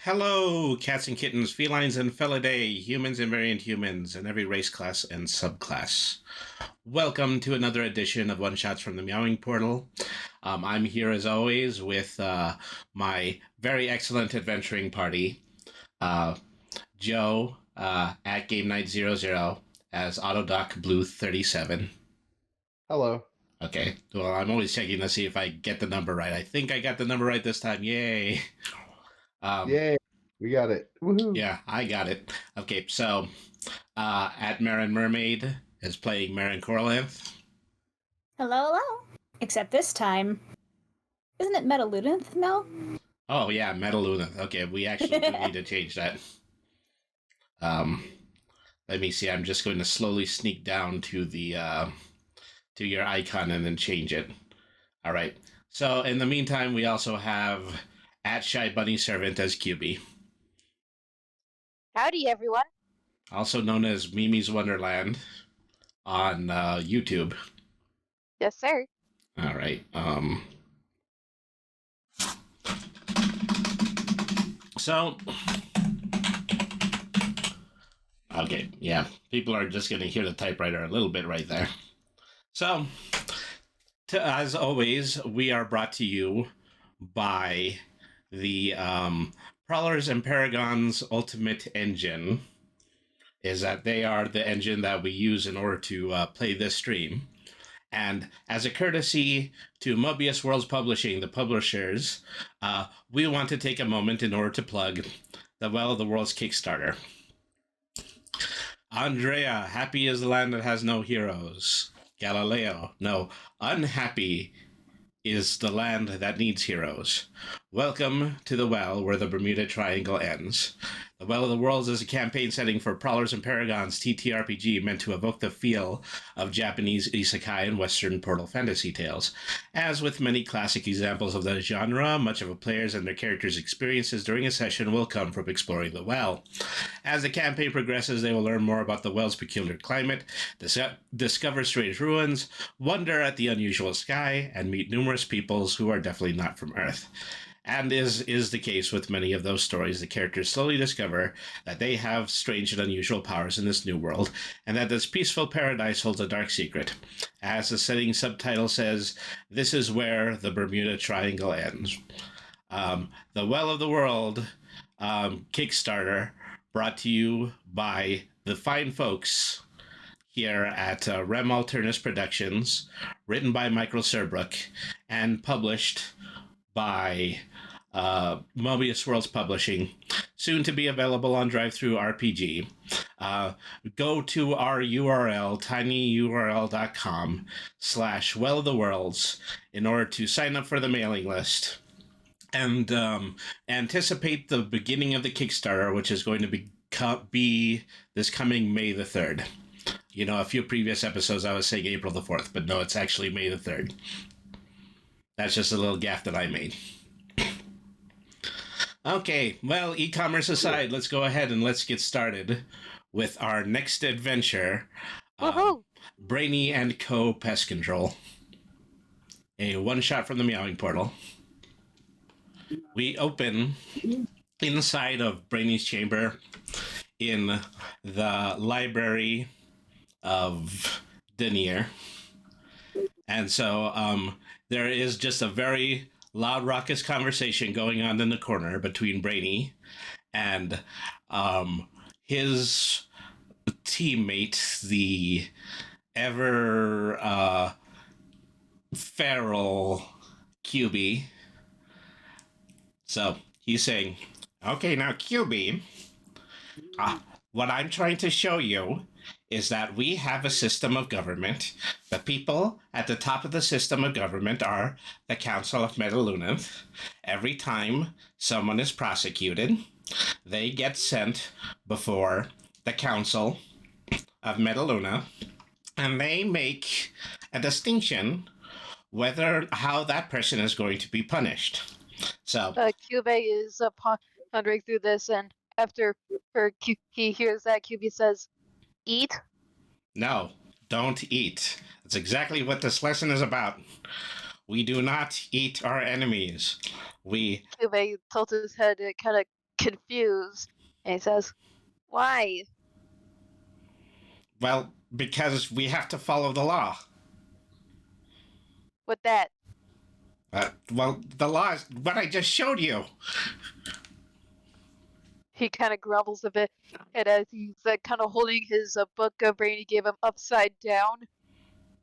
Hello, cats and kittens, felines and felidae, humans and variant humans, and every race class and subclass. Welcome to another edition of One Shots from the Meowing Portal. I'm here as always with my very excellent adventuring party, uh, Joe at Game Night 00 as Autodoc Blue 37. Hello. Okay, well, I'm always checking to see if I get the number right. I think I got the number right this time. Yay! Yay. We got it. Woohoo. Yeah, I got it. Okay, so at Marin Mermaid is playing Marin Corlanth. Hello, hello. Except this time, isn't it Metalunith now? Oh yeah, Metalunith. Okay, we actually do need to change that. Let me see. I'm just going to slowly sneak down to the to your icon and then change it. All right. So in the meantime, we also have at Shy Bunny Servant as QB. Howdy, everyone. Also known as Mimi's Wonderland on YouTube. Yes, sir. All right. So, okay, yeah, people are just going to hear the typewriter a little bit right there. So, as always, we are brought to you by the Prowlers and Paragons Ultimate Engine. Is that they are the engine that we use in order to play this stream. And as a courtesy to Mobius Worlds Publishing, the publishers, we want to take a moment in order to plug the Well of the Worlds Kickstarter. Andrea, happy is the land that has no heroes. Galileo, no, unhappy is the land that needs heroes. Welcome to the Well where the Bermuda Triangle ends. The Well of the Worlds is a campaign setting for Prowlers and Paragons TTRPG meant to evoke the feel of Japanese isekai and Western portal fantasy tales. As with many classic examples of the genre, much of a player's and their characters' experiences during a session will come from exploring the Well. As the campaign progresses, they will learn more about the Well's peculiar climate, discover strange ruins, wonder at the unusual sky, and meet numerous peoples who are definitely not from Earth. And is the case with many of those stories, the characters slowly discover that they have strange and unusual powers in this new world, and that this peaceful paradise holds a dark secret. As the setting subtitle says, this is where the Bermuda Triangle ends. The Well of the World Kickstarter, brought to you by the fine folks here at Rem Alternus Productions, written by Michael Serbrook, and published by Mobius Worlds Publishing, soon to be available on DriveThru RPG. Go to our URL, tinyurl.com/welloftheworlds, in order to sign up for the mailing list and anticipate the beginning of the Kickstarter, which is going to be this coming May the 3rd. You know, a few previous episodes I was saying April the 4th, but no, it's actually May the 3rd. That's just a little gaffe that I made. Okay, well, e-commerce aside, let's go ahead and let's get started with our next adventure. Brainy and Co. Pest Control. A one-shot from the Meowing Portal. We open inside of Brainy's chamber in the library of Denier. And so there is just a very loud, raucous conversation going on in the corner between Brainy and his teammate, the ever feral QB. So he's saying, okay, now QB, what I'm trying to show you is that we have a system of government. The people at the top of the system of government are the Council of Metalunith. Every time someone is prosecuted, they get sent before the Council of Metaluna, and they make a distinction how that person is going to be punished. So Cube is pondering through this, and after he hears that, QB says, eat? No, don't eat. That's exactly what this lesson is about. We do not eat our enemies. Cube tilts his head, kind of confused, and he says, "Why?" Well, because we have to follow the law. With that, Well, the law is what I just showed you. he kind of grumbles a bit, and as he's kind of holding his book Brainy gave him upside down.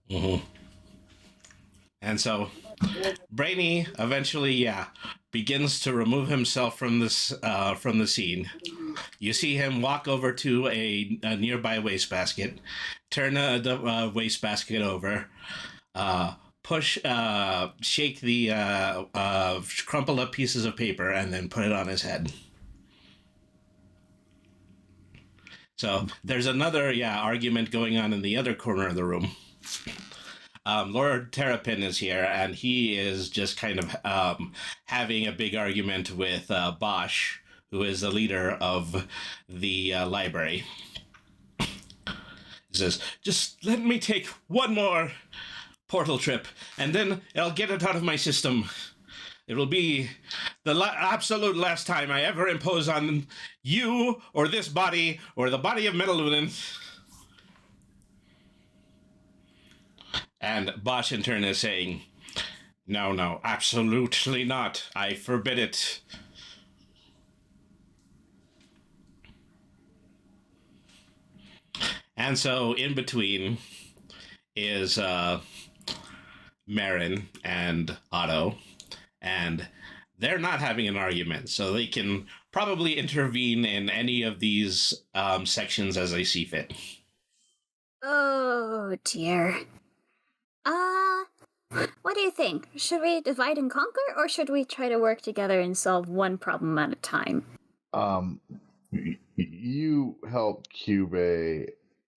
Mm-hmm. And so, Brainy eventually, begins to remove himself from the scene. You see him walk over to a nearby wastebasket, turn the wastebasket over, shake the crumpled up pieces of paper, and then put it on his head. So there's another argument going on in the other corner of the room. Lord Terrapin is here, and he is just kind of having a big argument with Bosch, who is the leader of the library. He says, "Just let me take one more portal trip, and then I'll get it out of my system. It will be the absolute last time I ever impose on you, or this body, or the body of Metalunith." And Bosch in turn is saying, No, absolutely not. I forbid it. And so in between is Marin and Otto, and they're not having an argument, so they can probably intervene in any of these sections as they see fit. Oh, dear. What do you think? Should we divide and conquer, or should we try to work together and solve one problem at a time? You help Cube,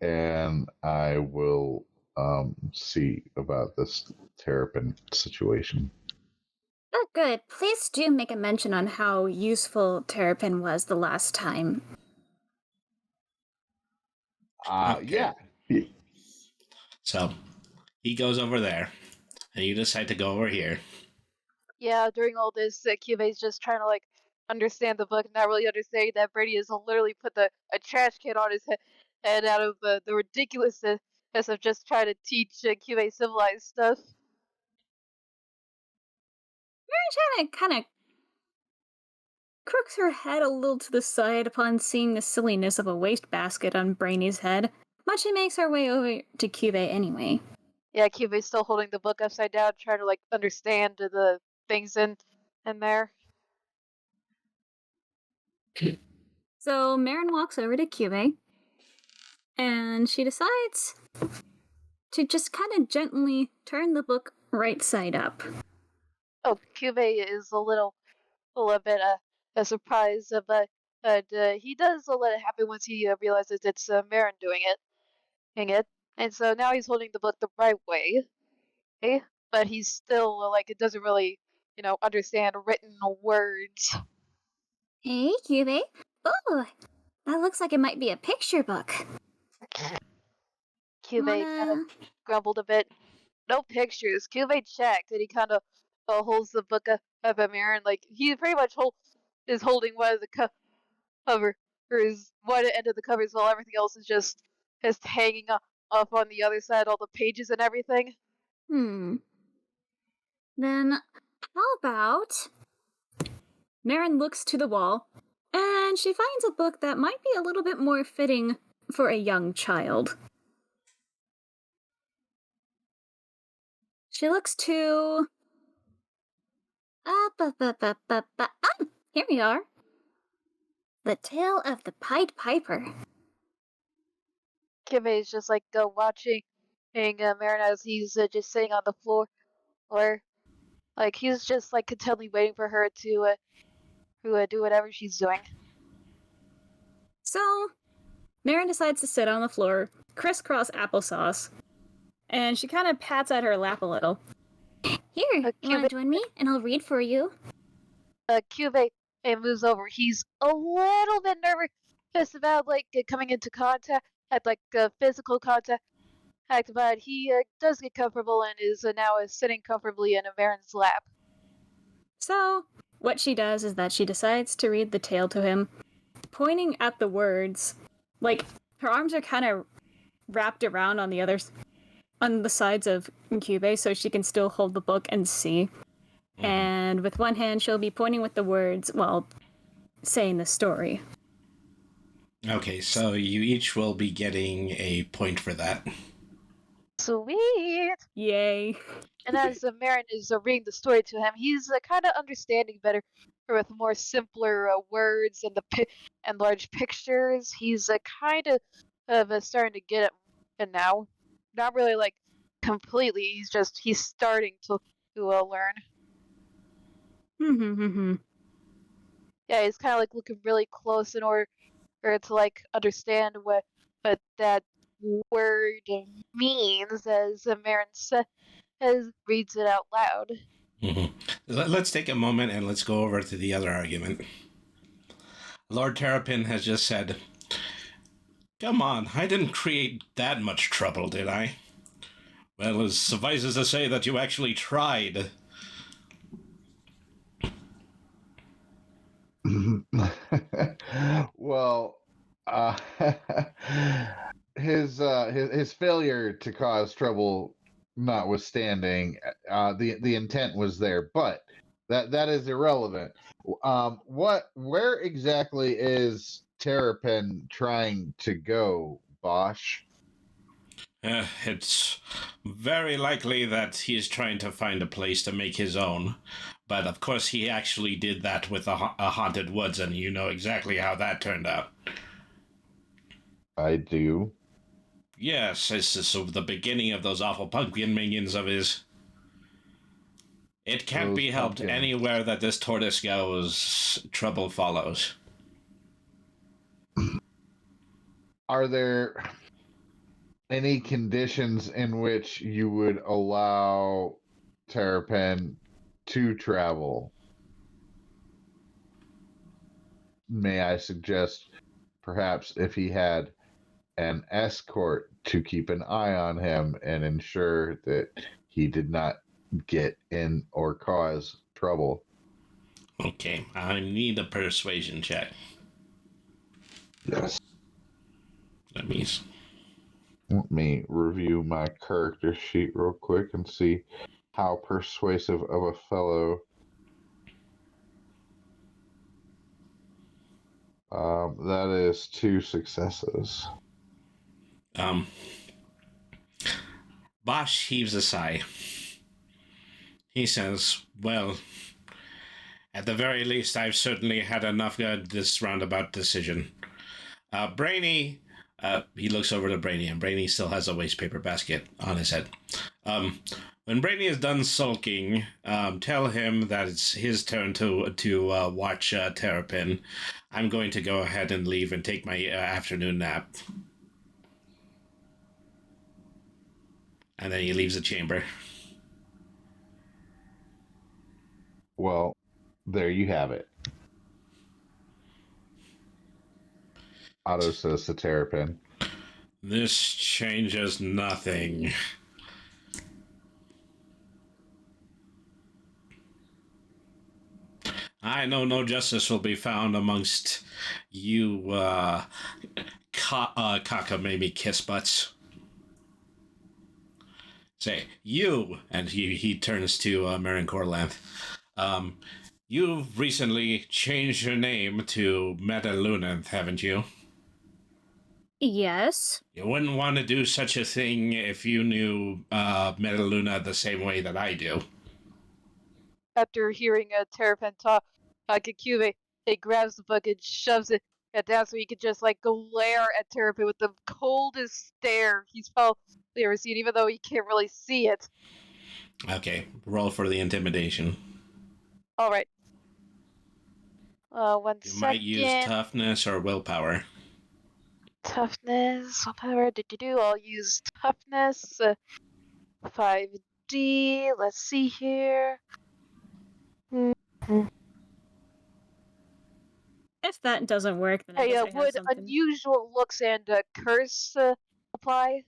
and I will see about this Terrapin situation. Oh, good. Please do make a mention on how useful Terrapin was the last time. Okay. Yeah. So he goes over there, and you decide to go over here. Yeah, during all this, Kyubei's just trying to understand the book, not really understanding that Brady has literally put a trash can on his head out of the ridiculousness of just trying to teach Kyubei civilized stuff. Mary kind of crooks her head a little to the side upon seeing the silliness of a wastebasket on Brainy's head, but she makes her way over to Kyubei anyway. Yeah, Kyubei's still holding the book upside down, trying to understand the things in there. So Marin walks over to Kyubei, and she decides to just kind of gently turn the book right side up. Oh, Kyubei is a little bit surprised, but he does let it happen once he realizes it's Marin doing it. And so now he's holding the book the right way, but he's still it doesn't really, understand written words. Hey, Kyubei. Oh, that looks like it might be a picture book. Kyubei kind of grumbled a bit. No pictures. Kyubei checked, and he kind of holds the book up at Marin. He pretty much is holding one of the cover, or is one end of the covers, while everything else is just hanging up on the other side, all the pages and everything. Then, how about... Marin looks to the wall, and she finds a book that might be a little bit more fitting for a young child. She looks to... here we are. The Tale of the Pied Piper. Kyubei is just watching Marin as he's just sitting on the floor, or he's just contently waiting for her to do whatever she's doing. So, Marin decides to sit on the floor, crisscross applesauce, and she kind of pats at her lap a little. Here, you want to join me, and I'll read for you. Kyubei moves over. He's a little bit nervous about coming into contact, physical contact, but he does get comfortable and is now sitting comfortably in Marin's lap. So, what she does is that she decides to read the tale to him, pointing at the words. Like, her arms are kind of wrapped around on the sides of Cube, so she can still hold the book and see. Mm-hmm. And with one hand, she'll be pointing with the words while saying the story. Okay, so you each will be getting a point for that. Sweet! Yay. And as Marin is reading the story to him, he's kind of understanding better with more simpler words and large pictures. He's kind of starting to get it now. Not really like completely. He's starting to learn. Yeah, he's kind of like looking really close in order to like understand what that word means as Marin reads it out loud. Mm-hmm. Let's take a moment and let's go over to the other argument. Lord Terrapin has just said, "Come on, I didn't create that much trouble, did I?" Well, it suffices to say that you actually tried. Well, his failure to cause trouble notwithstanding, the intent was there, but that is irrelevant. Where exactly is Terrapin trying to go, Bosch? It's very likely that he's trying to find a place to make his own. But of course he actually did that with a haunted woods, and you know exactly how that turned out. I do. Yes, it's the beginning of those awful pumpkin minions of his. It can't be helped. Anywhere that this tortoise goes, trouble follows. Are there any conditions in which you would allow Terrapin to travel? May I suggest perhaps if he had an escort to keep an eye on him and ensure that he did not get in or cause trouble? Okay, I need a persuasion check. Yes. Let me review my character sheet real quick and see how persuasive of a fellow. That is 2 successes. Bosch heaves a sigh. He says, well, at the very least, I've certainly had enough of this roundabout decision. Brainy, he looks over to Brainy, and Brainy still has a waste paper basket on his head. When Brainy is done sulking, tell him that it's his turn to watch Terrapin. I'm going to go ahead and leave and take my afternoon nap. And then he leaves the chamber. Well, there you have it. Otto says to Terrapin. This changes nothing. I know no justice will be found amongst you, cockamamie kiss butts. Say, you, and he turns to Marin Corlanth. You've recently changed your name to Metalunanth, haven't you? Yes. You wouldn't want to do such a thing if you knew Metaluna the same way that I do. After hearing Terrapin talk to Cube, he grabs the book and shoves it down so he could just like glare at Terrapin with the coldest stare he's probably ever seen, even though he can't really see it. Okay, roll for the intimidation. All right. One you second. Might use toughness or willpower. Toughness, willpower. I'll use toughness. 5D. Let's see here. If that doesn't work, then I guess I have would something. unusual looks and curse apply?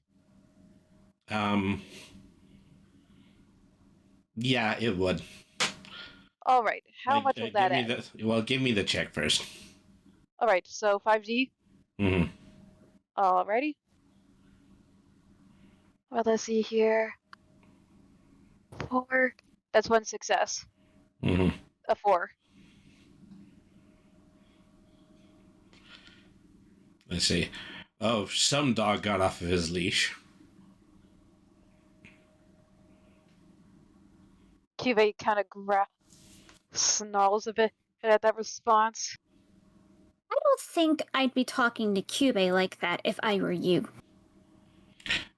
Yeah, it would. All right. how much will that add? Give me the check first. All right, so 5D. Mm-hmm. Alrighty. Well, let's see here. 4. That's 1 success. Mm-hmm. A 4. Let's see. Oh, some dog got off of his leash. Cuvee kind of snarls a bit at that response. I don't think I'd be talking to Cube like that if I were you.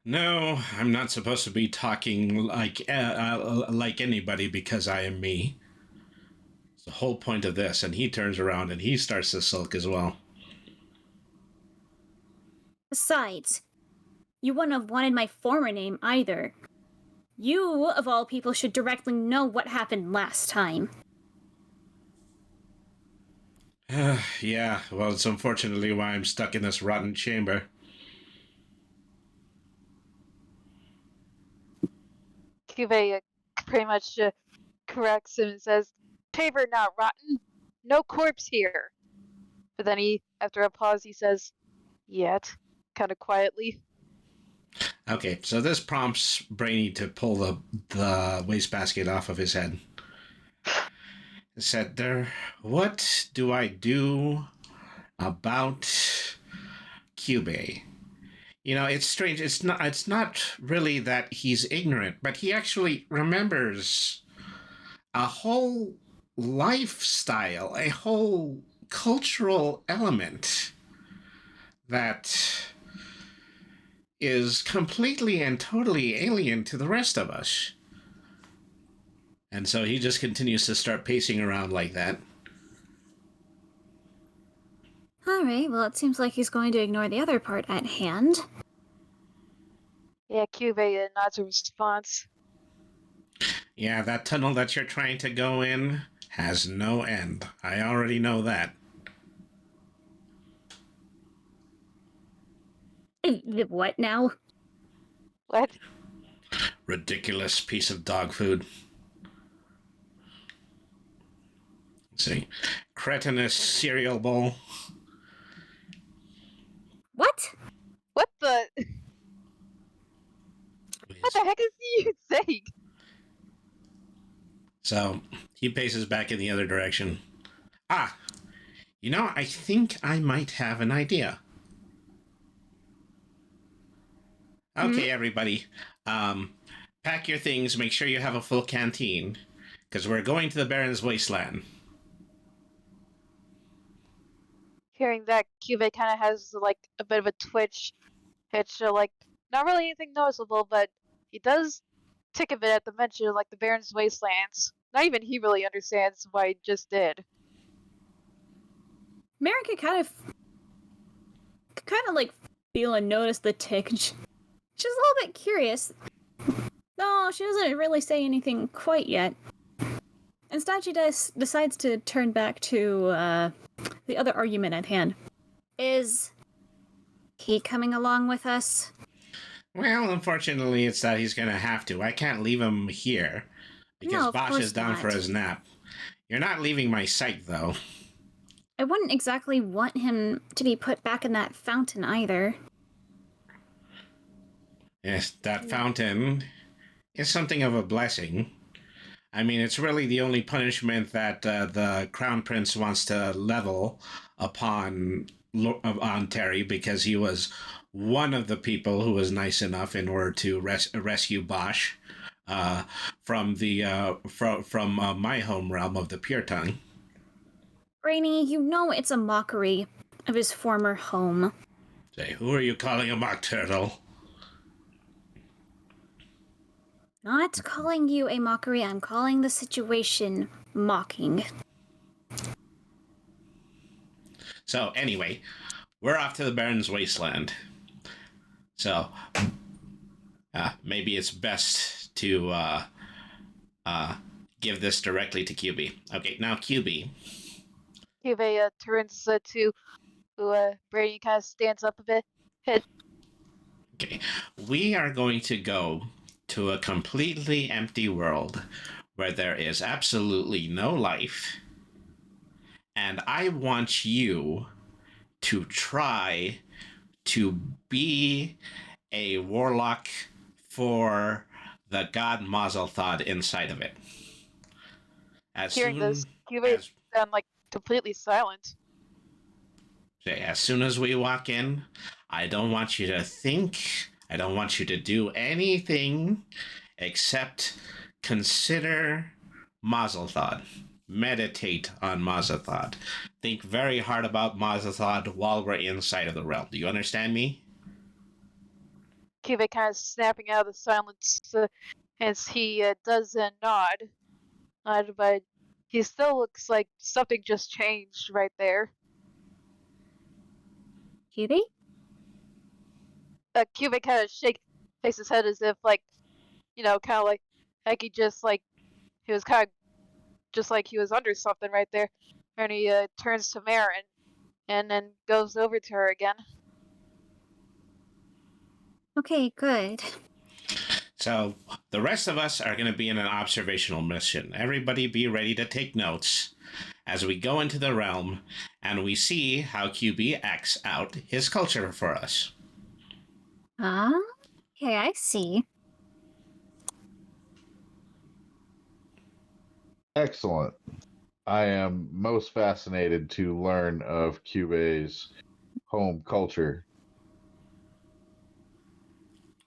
No, I'm not supposed to be talking like anybody because I am me. It's the whole point of this. And he turns around and he starts to sulk as well. Besides, you wouldn't have wanted my former name either. You, of all people, should directly know what happened last time. Yeah, well, it's unfortunately why I'm stuck in this rotten chamber. Cuvee pretty much corrects him and says, "Paver not rotten. No corpse here." But then after a pause, he says, "Yet," kind of quietly. Okay, so this prompts Brainy to pull the wastebasket off of his head. He said, what do I do about Cube? You know, it's strange. It's not really that he's ignorant, but he actually remembers a whole lifestyle, a whole cultural element that is completely and totally alien to the rest of us. And so he just continues to start pacing around like that. Alright, well, it seems like he's going to ignore the other part at hand. Yeah, Cuvee nods a response. Yeah, that tunnel that you're trying to go in has no end. I already know that. What now? What? Ridiculous piece of dog food. Let's see. Cretinous cereal bowl. What? What the? What the heck is he saying? So he paces back in the other direction. Ah, you know, I think I might have an idea. Okay, everybody. Pack your things, make sure you have a full canteen, because we're going to the Baron's Wasteland. Hearing that, Cuvee kind of has like a bit of a twitch. It's like not really anything noticeable, but he does tick a bit at the mention of like the Baron's Wastelands. Not even he really understands why he just did. Mary could kind of like feel and notice the tick. She's a little bit curious. No, she doesn't really say anything quite yet. Instead, she decides to turn back to the other argument at hand. Is he coming along with us? Well, unfortunately, it's that he's going to have to. I can't leave him here, because No, of Bosch course is down not. for his nap. You're not leaving my sight, though. I wouldn't exactly want him to be put back in that fountain either. Yes, that fountain is something of a blessing. I mean, it's really the only punishment that the Crown Prince wants to level upon Terry, because he was one of the people who was nice enough in order to rescue Bosch from my home realm of the Pure Tongue. Brainy, you know it's a mockery of his former home. Say, who are you calling a mock turtle? Not calling you a mockery, I'm calling the situation mocking. So, anyway, we're off to the Baron's Wasteland. So, maybe it's best to give this directly to QB. Okay, now QB. Cuvee turns to Brady, kind of stands up a bit. Okay, we are going to go to a completely empty world where there is absolutely no life, and I want you to try to be a warlock for the god Mazelthod inside of it. Hearing this, Cube As sound like completely silent. as soon as we walk in, I don't want you to think, I don't want you to do anything except consider Mazelthod. Meditate on Mazelthod. Think very hard about Mazelthod while we're inside of the realm. Do you understand me? Cube kind of snapping out of the silence as he does a nod. But he still looks like something just changed right there. Cutie? Cube kind of shakes his head as if, like, kind of like he just, like, he was kind of just like he was under something right there. And he turns to Marin and then goes over to her again. Okay, good. So, the rest of us are going to be in an observational mission. Everybody be ready to take notes as we go into the realm and we see how QB acts out his culture for us. Okay, I see. Excellent. I am most fascinated to learn of Cuba's home culture.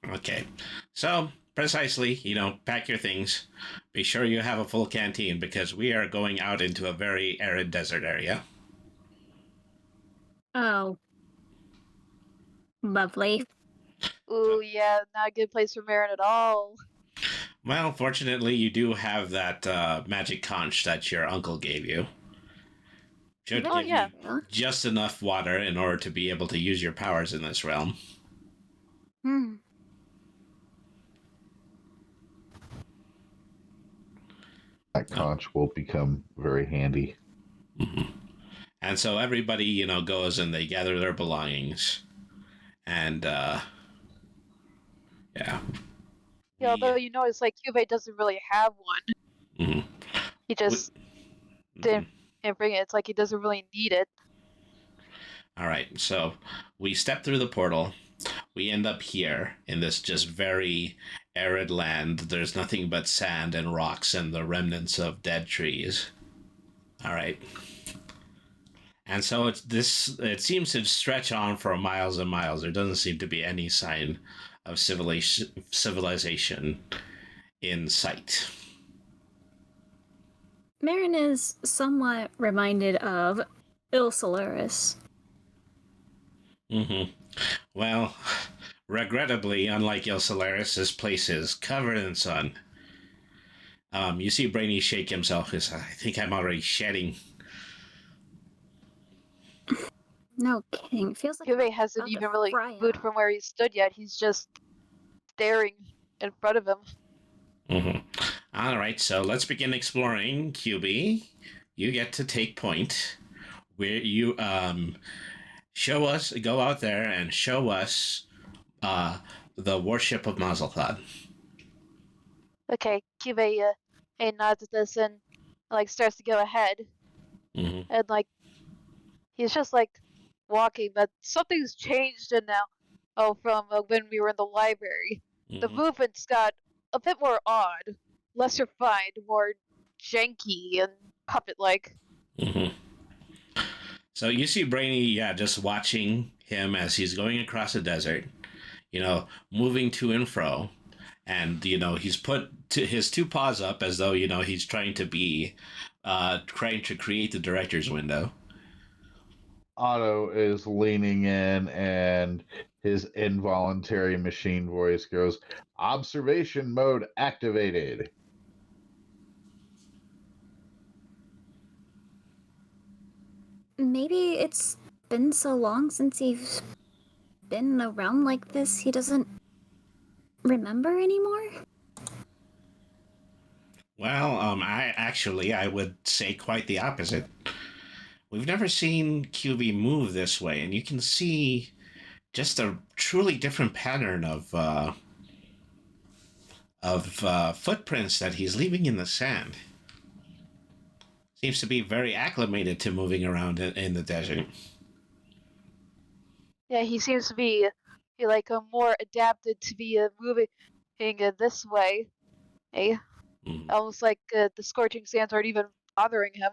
Okay, so precisely, pack your things. Be sure you have a full canteen because we are going out into a very arid desert area. Oh. Lovely. Ooh, yeah, not a good place for Marin at all. Well, fortunately, you do have that magic conch that your uncle gave you. Should give yeah. you just enough water in order to be able to use your powers in this realm. That conch will become very handy. Mm-hmm. And so everybody, goes and they gather their belongings. And, yeah. Yeah, although it's like Cube doesn't really have one. Mm-hmm. He just didn't bring it. It's like he doesn't really need it. All right, so we step through the portal. We end up here in this just very arid land. There's nothing but sand and rocks and the remnants of dead trees. All right. And so it seems to stretch on for miles and miles. There doesn't seem to be any sign of civilization in sight. Marin is somewhat reminded of Solaris. Mm-hmm. Well, regrettably, unlike Solaris, this place is covered in sun. You see Brainy shake himself because I think I'm already shedding. No kidding. It feels like Cube hasn't even really moved from where he stood yet. He's just staring in front of him. Mm-hmm. All right, so let's begin exploring. QB, you get to take point. Where you go out there and show us the worship of Mazelthod. Okay, Cube nods at this and starts to go ahead. Mm-hmm. And he's just walking, but something's changed in now. Oh, from when we were in the library. Mm-hmm. The movement's got a bit more odd, less refined, more janky and puppet-like. Mm-hmm. So you see Brainy, just watching him as he's going across the desert, moving to and fro. And, he's put his two paws up as though, he's trying to create the director's window. Otto is leaning in and his involuntary machine voice goes, "Observation mode activated." Maybe it's been so long since he's been around like this, he doesn't remember anymore? Well, I would say quite the opposite. We've never seen QB move this way, and you can see just a truly different pattern footprints that he's leaving in the sand. Seems to be very acclimated to moving around in the desert. Yeah, he seems to be like more adapted to be moving this way. Eh? Mm. Almost like the scorching sands aren't even bothering him.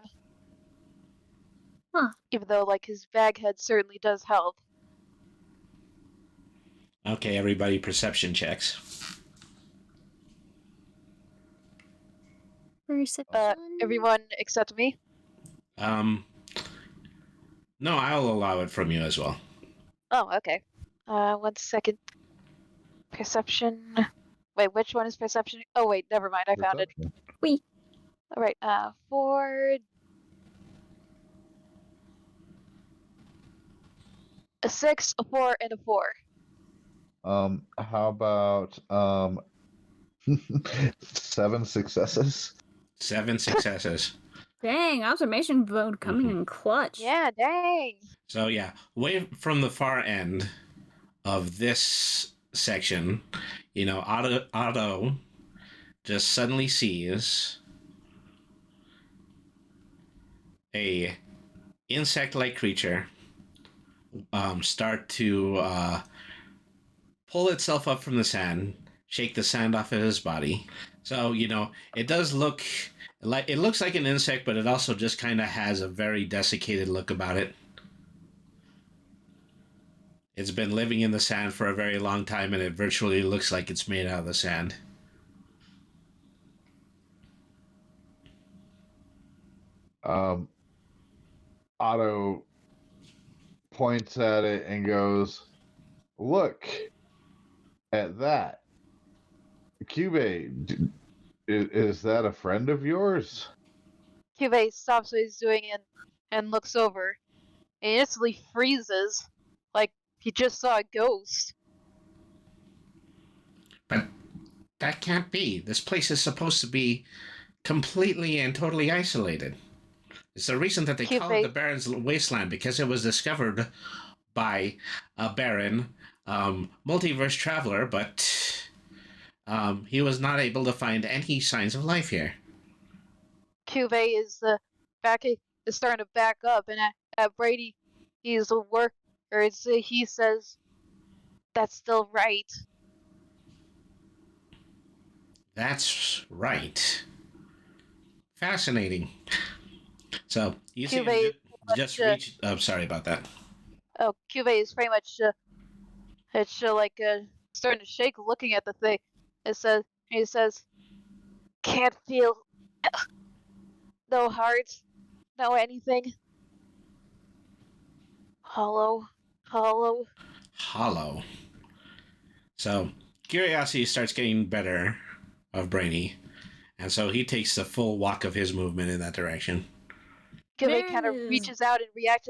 Huh. Even though like his baghead certainly does help. Okay, everybody, perception checks. Perception. Everyone except me. No, I'll allow it from you as well. Oh, okay. 1 second. Perception. Wait, which one is perception? Oh wait, never mind. I found it. Wee. All right. 4. A 6, a 4, and a 4. How about 7 successes? 7 successes. Dang, observation mode coming in clutch. Yeah, dang. So yeah, way from the far end of this section, Otto just suddenly sees a insect-like creature start to pull itself up from the sand, shake the sand off of his body. So it does look like it looks like an insect, but it also just kind of has a very desiccated look about it. It's been living in the sand for a very long time, and it virtually looks like it's made out of the sand. Otto points at it and goes, "Look at that. Cube, is that a friend of yours?" Cube stops what he's doing and looks over. And instantly freezes, like he just saw a ghost. But that can't be. This place is supposed to be completely and totally isolated. It's the reason that they call it the Baron's Wasteland, because it was discovered by a Baron, multiverse traveler, but he was not able to find any signs of life here. Cube is starting to back up, and at Brady, he's a worker. He says, "That's still right." That's right. Fascinating. So you see, just reach. Oh, sorry about that. Oh, Cube is pretty much starting to shake, looking at the thing. He says, "Can't feel no heart, no anything. Hollow. Hollow. So curiosity starts getting better of Brainy, and so he takes the full walk of his movement in that direction. Cube kind of reaches out and reacts,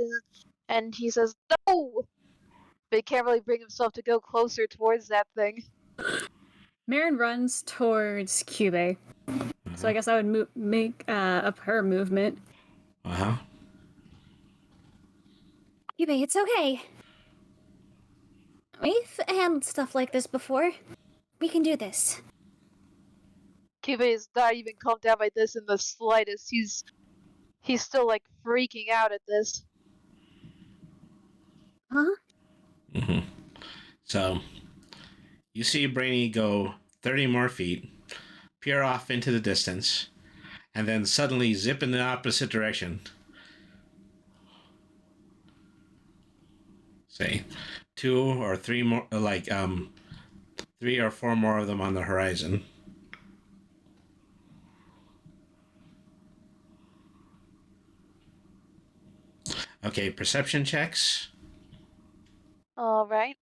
and he says, "No!" But he can't really bring himself to go closer towards that thing. Marin runs towards Cube. So I guess I would make up her movement. Cube, it's okay. We've handled stuff like this before. We can do this. Cube is not even calmed down by this in the slightest. He's still like freaking out at this. Huh? So you see Brainy go 30 more feet, peer off into the distance, and then suddenly zip in the opposite direction. Say 2 or 3 more, 3 or 4 more of them on the horizon. Okay, perception checks. All right.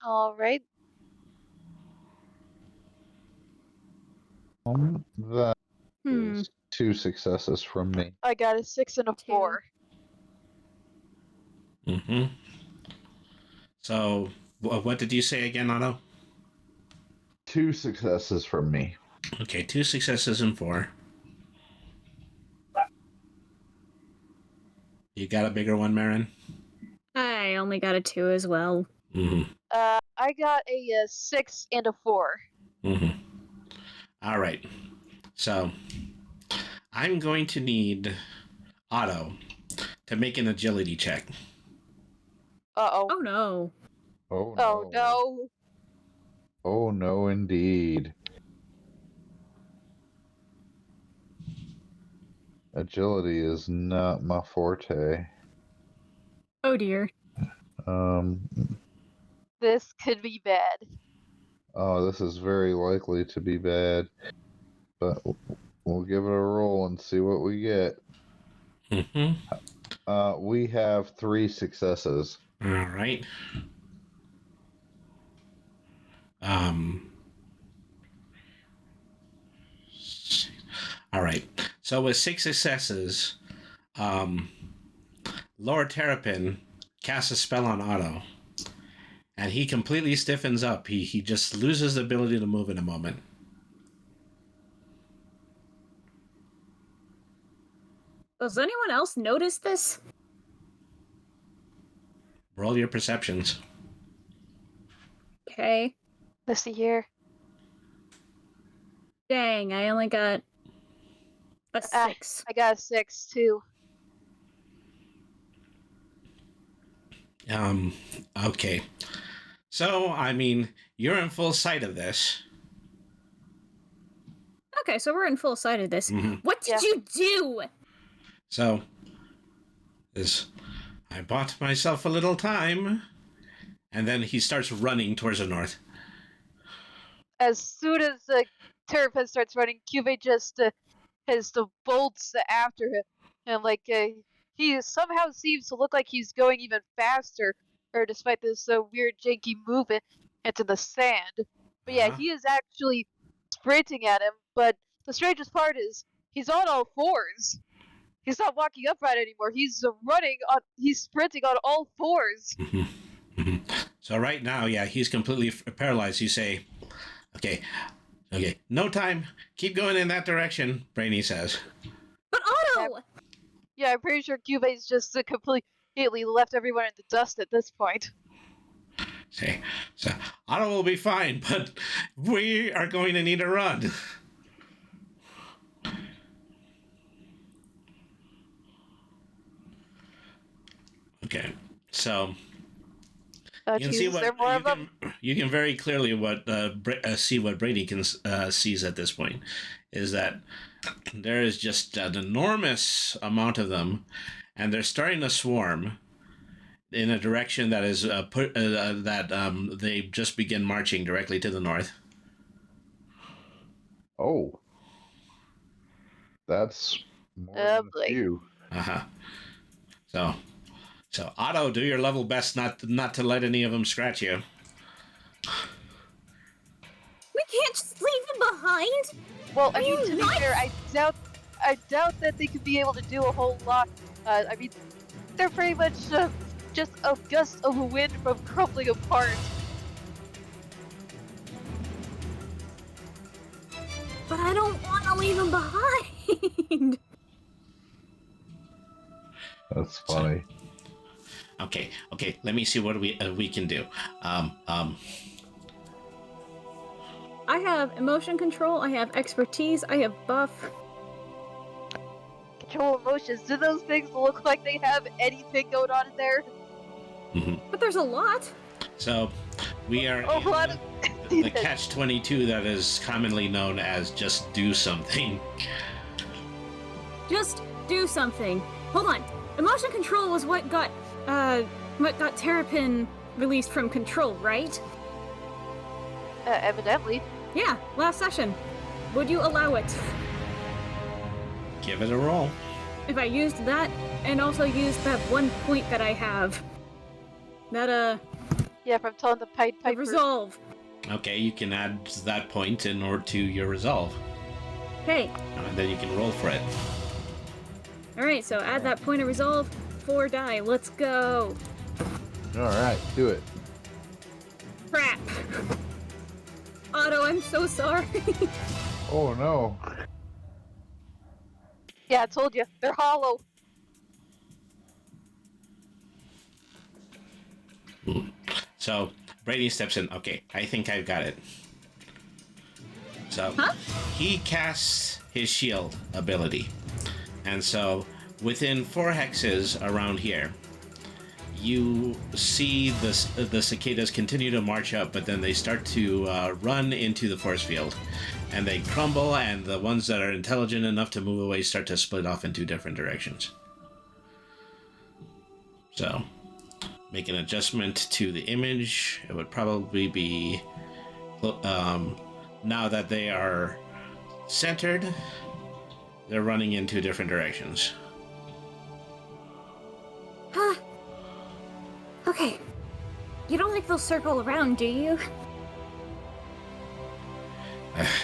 That is 2 successes from me. I got a 6 and a 4. So, what did you say again, Otto? 2 successes from me. Okay, 2 successes and 4. You got a bigger one, Marin? I only got a 2 as well. I got a 6 and a 4. All right. So I'm going to need Otto to make an agility check. Uh-oh. Oh no. Oh Oh, no. no. Oh no, indeed. Agility is not my forte. Oh dear. Um. This could be bad. Oh, this is very likely to be bad, but we'll give it a roll and see what we get. We have 3 successes. All right. All right. So with 6 successes, Lord Terrapin casts a spell on Otto, and he completely stiffens up. He just loses the ability to move in a moment. Does anyone else notice this? Roll your perceptions. Okay. Let's see here. Dang, I only got a Ah, 6. I got a 6, too. Okay. So, I mean, you're in full sight of this. Okay, so we're in full sight of this. Mhm. What did you do? So, I bought myself a little time, and then he starts running towards the north. As soon as the Terrapin starts running, Cube just has the bolts after him. And, he somehow seems to look like he's going even faster, or despite this weird, janky movement into the sand. But yeah, Uh-huh. he is actually sprinting at him, but the strangest part is he's on all fours. He's not walking upright anymore. He's he's sprinting on all fours. So right now, yeah, he's completely paralyzed. You say, okay, no time. Keep going in that direction, Brainy says. But Otto! Yeah, I'm pretty sure Cuba's just completely left everyone in the dust at this point. Okay, so Otto will be fine, but we are going to need a run. Okay, so you can see Jesus, there are more of them? you can very clearly see what Brady can sees at this point is that there is just an enormous amount of them, and they're starting to swarm in a direction that is they just begin marching directly to the north. Oh. That's more than a boy. few. Uh-huh. So Otto, do your level best not to let any of them scratch you. We can't just leave them behind. Well, I Are mean, you to be nuts? fair, I doubt that they could be able to do a whole lot. I mean, they're pretty much just a gust of wind from crumbling apart. But I don't want to leave them behind. That's funny. Okay. Let me see what we can do. I have emotion control, I have expertise, I have buff. Control emotions. Do those things look like they have anything going on in there? But there's a lot. So we are Oh, in what? the catch-22 that is commonly known as just do something. Just do something. Hold on. Emotion control was what got Terrapin released from control, right? Evidently. Yeah, last session. Would you allow it? Give it a roll. If I used that and also used that 1 point that I have. That Yeah, from telling the Pied the Piper. resolve. Okay, you can add that point in order to your resolve, Okay. and then you can roll for it. Alright, so add that point of resolve. 4 die. Let's go. All right, do it. Crap. Otto, I'm so sorry. Oh no. Yeah, I told you. They're hollow. So Brady steps in. Okay, I think I've got it. So Huh? he casts his shield ability. And so within 4 hexes around here, you see the cicadas continue to march up, but then they start to run into the force field. And they crumble, and the ones that are intelligent enough to move away start to split off in 2 different directions. So, make an adjustment to the image. It would probably be... now that they are centered, they're running in 2 different directions. Huh. Okay. You don't think they'll circle around, do you?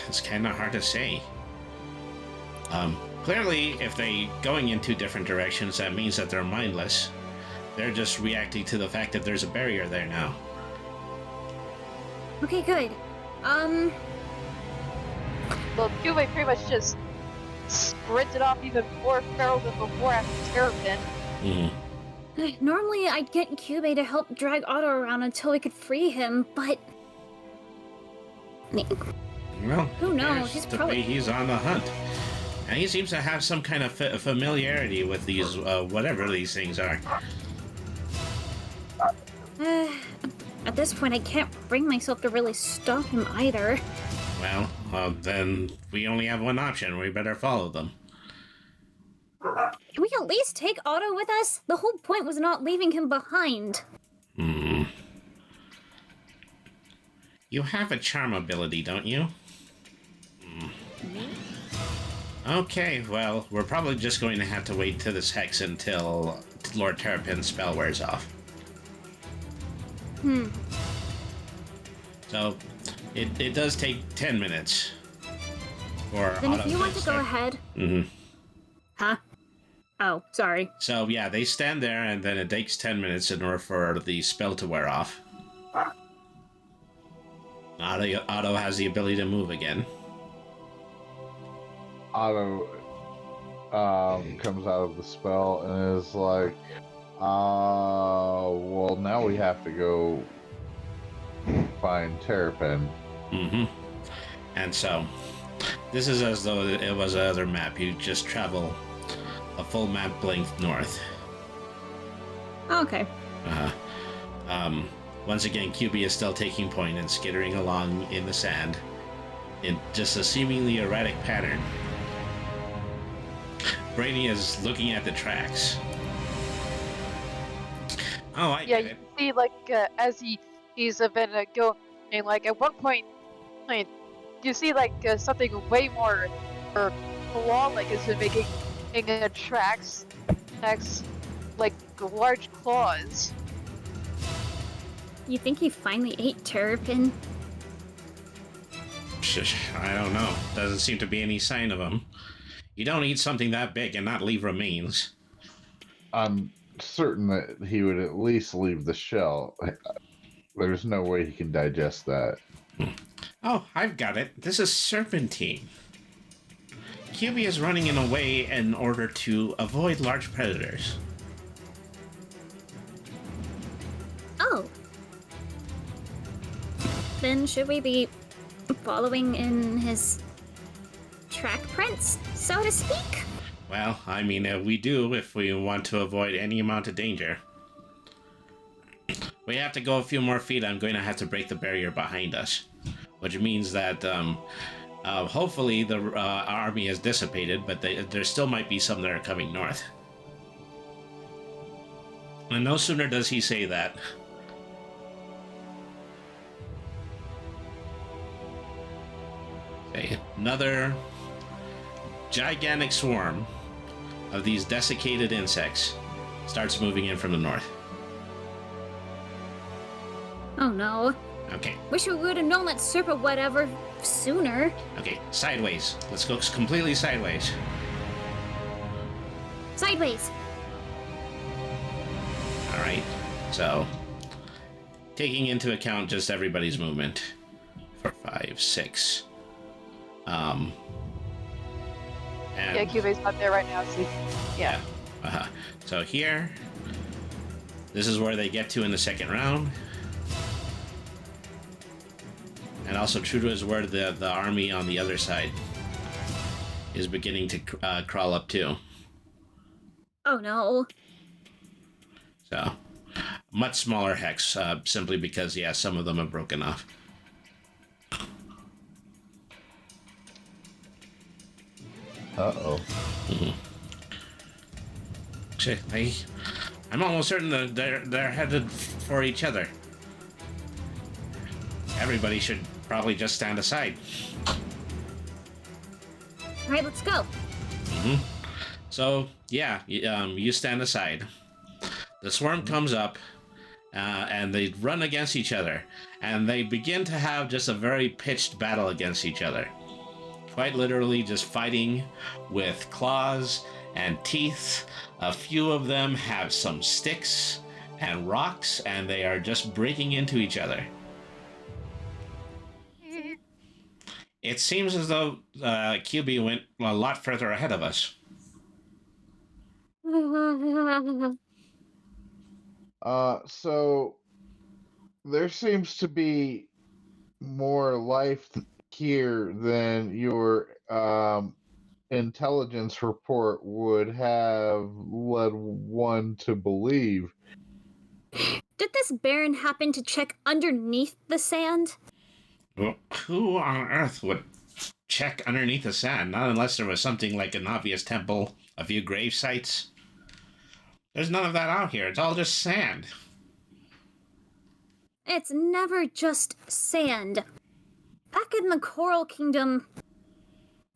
It's kind of hard to say. Clearly, if they going in 2 different directions, that means that they're mindless. They're just reacting to the fact that there's a barrier there now. Okay, good. Well, Cube pretty much just sprinted off even more feral than before after Terrapin. Mm-hmm. Normally, I'd get Cube to help drag Otto around until we could free him, but... I mean, Well, who knows? there's He's the probably... way he's on the hunt. And he seems to have some kind of familiarity with these, whatever these things are. At this point, I can't bring myself to really stop him either. Well, then we only have one option. We better follow them. Can we at least take Otto with us? The whole point was not leaving him behind. Hmm. You have a charm ability, don't you? Okay, well, we're probably just going to have to wait to this hex until Lord Terrapin's spell wears off. So, it does take 10 minutes for Then if Otto you want to go start. ahead... Mm-hmm. Huh? Oh, sorry. So, yeah, they stand there, and then it takes 10 minutes in order for the spell to wear off. Otto has the ability to move again. Otto comes out of the spell and is like, well, now we have to go find Terrapin. Mm-hmm. And so, this is as though it was another map. You just travel a full map length north. Okay. Once again, QB is still taking point and skittering along in the sand in just a seemingly erratic pattern. Brainy is looking at the tracks. Oh, I Yeah, get you it. can see like as he's been going, like at one point, like you see like something way more claw-like has been making tracks like large claws. You think he finally ate Terrapin? Shush, I don't know. Doesn't seem to be any sign of him. You don't eat something that big and not leave remains. I'm certain that he would at least leave the shell. There's no way he can digest that. Oh, I've got it. This is serpentine. QB is running in a way in order to avoid large predators. Oh. Then should we be following in his track prints, so to speak? Well, I mean, we do if we want to avoid any amount of danger. We have to go a few more feet. I'm going to have to break the barrier behind us, which means that hopefully the army has dissipated, but there still might be some that are coming north. And no sooner does he say that, another gigantic swarm of these desiccated insects starts moving in from the north. Oh no. Okay, Wish we would have known that serpent whatever sooner. okay, sideways. Let's go completely sideways. Sideways. All right, so taking into account just everybody's movement, 4, 5, 6. And Yeah, Cube's not there right now, so yeah. So here, this is where they get to in the second round. And also, true to his word, the army on the other side is beginning to crawl up too. Oh no. So, much smaller hex, simply because, yeah, some of them have broken off. Uh-oh. I'm almost certain that they're headed for each other. Everybody should probably just stand aside. Alright, let's go. So, yeah, you stand aside. The swarm comes up, and they run against each other. And they begin to have just a very pitched battle against each other. Quite literally just fighting with claws and teeth. A few of them have some sticks and rocks, and they are just breaking into each other. It seems as though QB went a lot further ahead of us. So there seems to be more life here than your intelligence report would have led one to believe. Did this Baron happen to check underneath the sand? Well, who on earth would check underneath the sand? Not unless there was something like an obvious temple, a few grave sites. There's none of that out here. It's all just sand. It's never just sand. Back in the Coral Kingdom,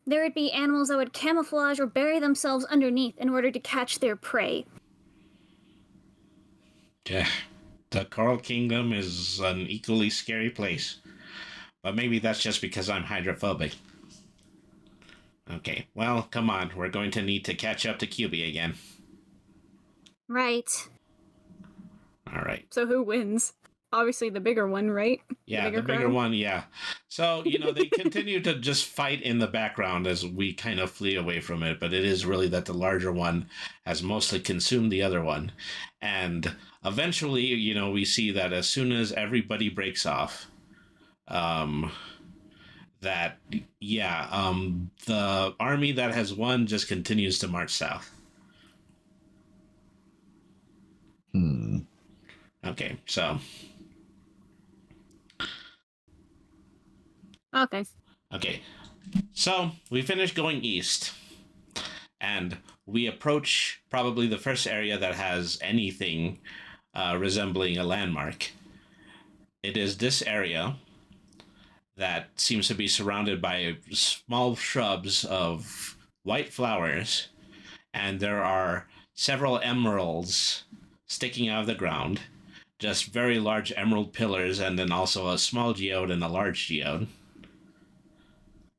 there would be animals that would camouflage or bury themselves underneath in order to catch their prey. Yeah. The Coral Kingdom is an equally scary place. But maybe that's just because I'm hydrophobic. Okay, well, come on. We're going to need to catch up to QB again. Right. All right. So who wins? Obviously the bigger one, right? Yeah, the bigger crowd? one, yeah. So, they continue to just fight in the background as we kind of flee away from it, but it is really that the larger one has mostly consumed the other one. And eventually, we see that as soon as everybody breaks off, the army that has won just continues to march south. Okay, so... Okay, so we finished going east, and we approach probably the first area that has anything resembling a landmark. It is this area that seems to be surrounded by small shrubs of white flowers, and there are several emeralds sticking out of the ground, just very large emerald pillars, and then also a small geode and a large geode.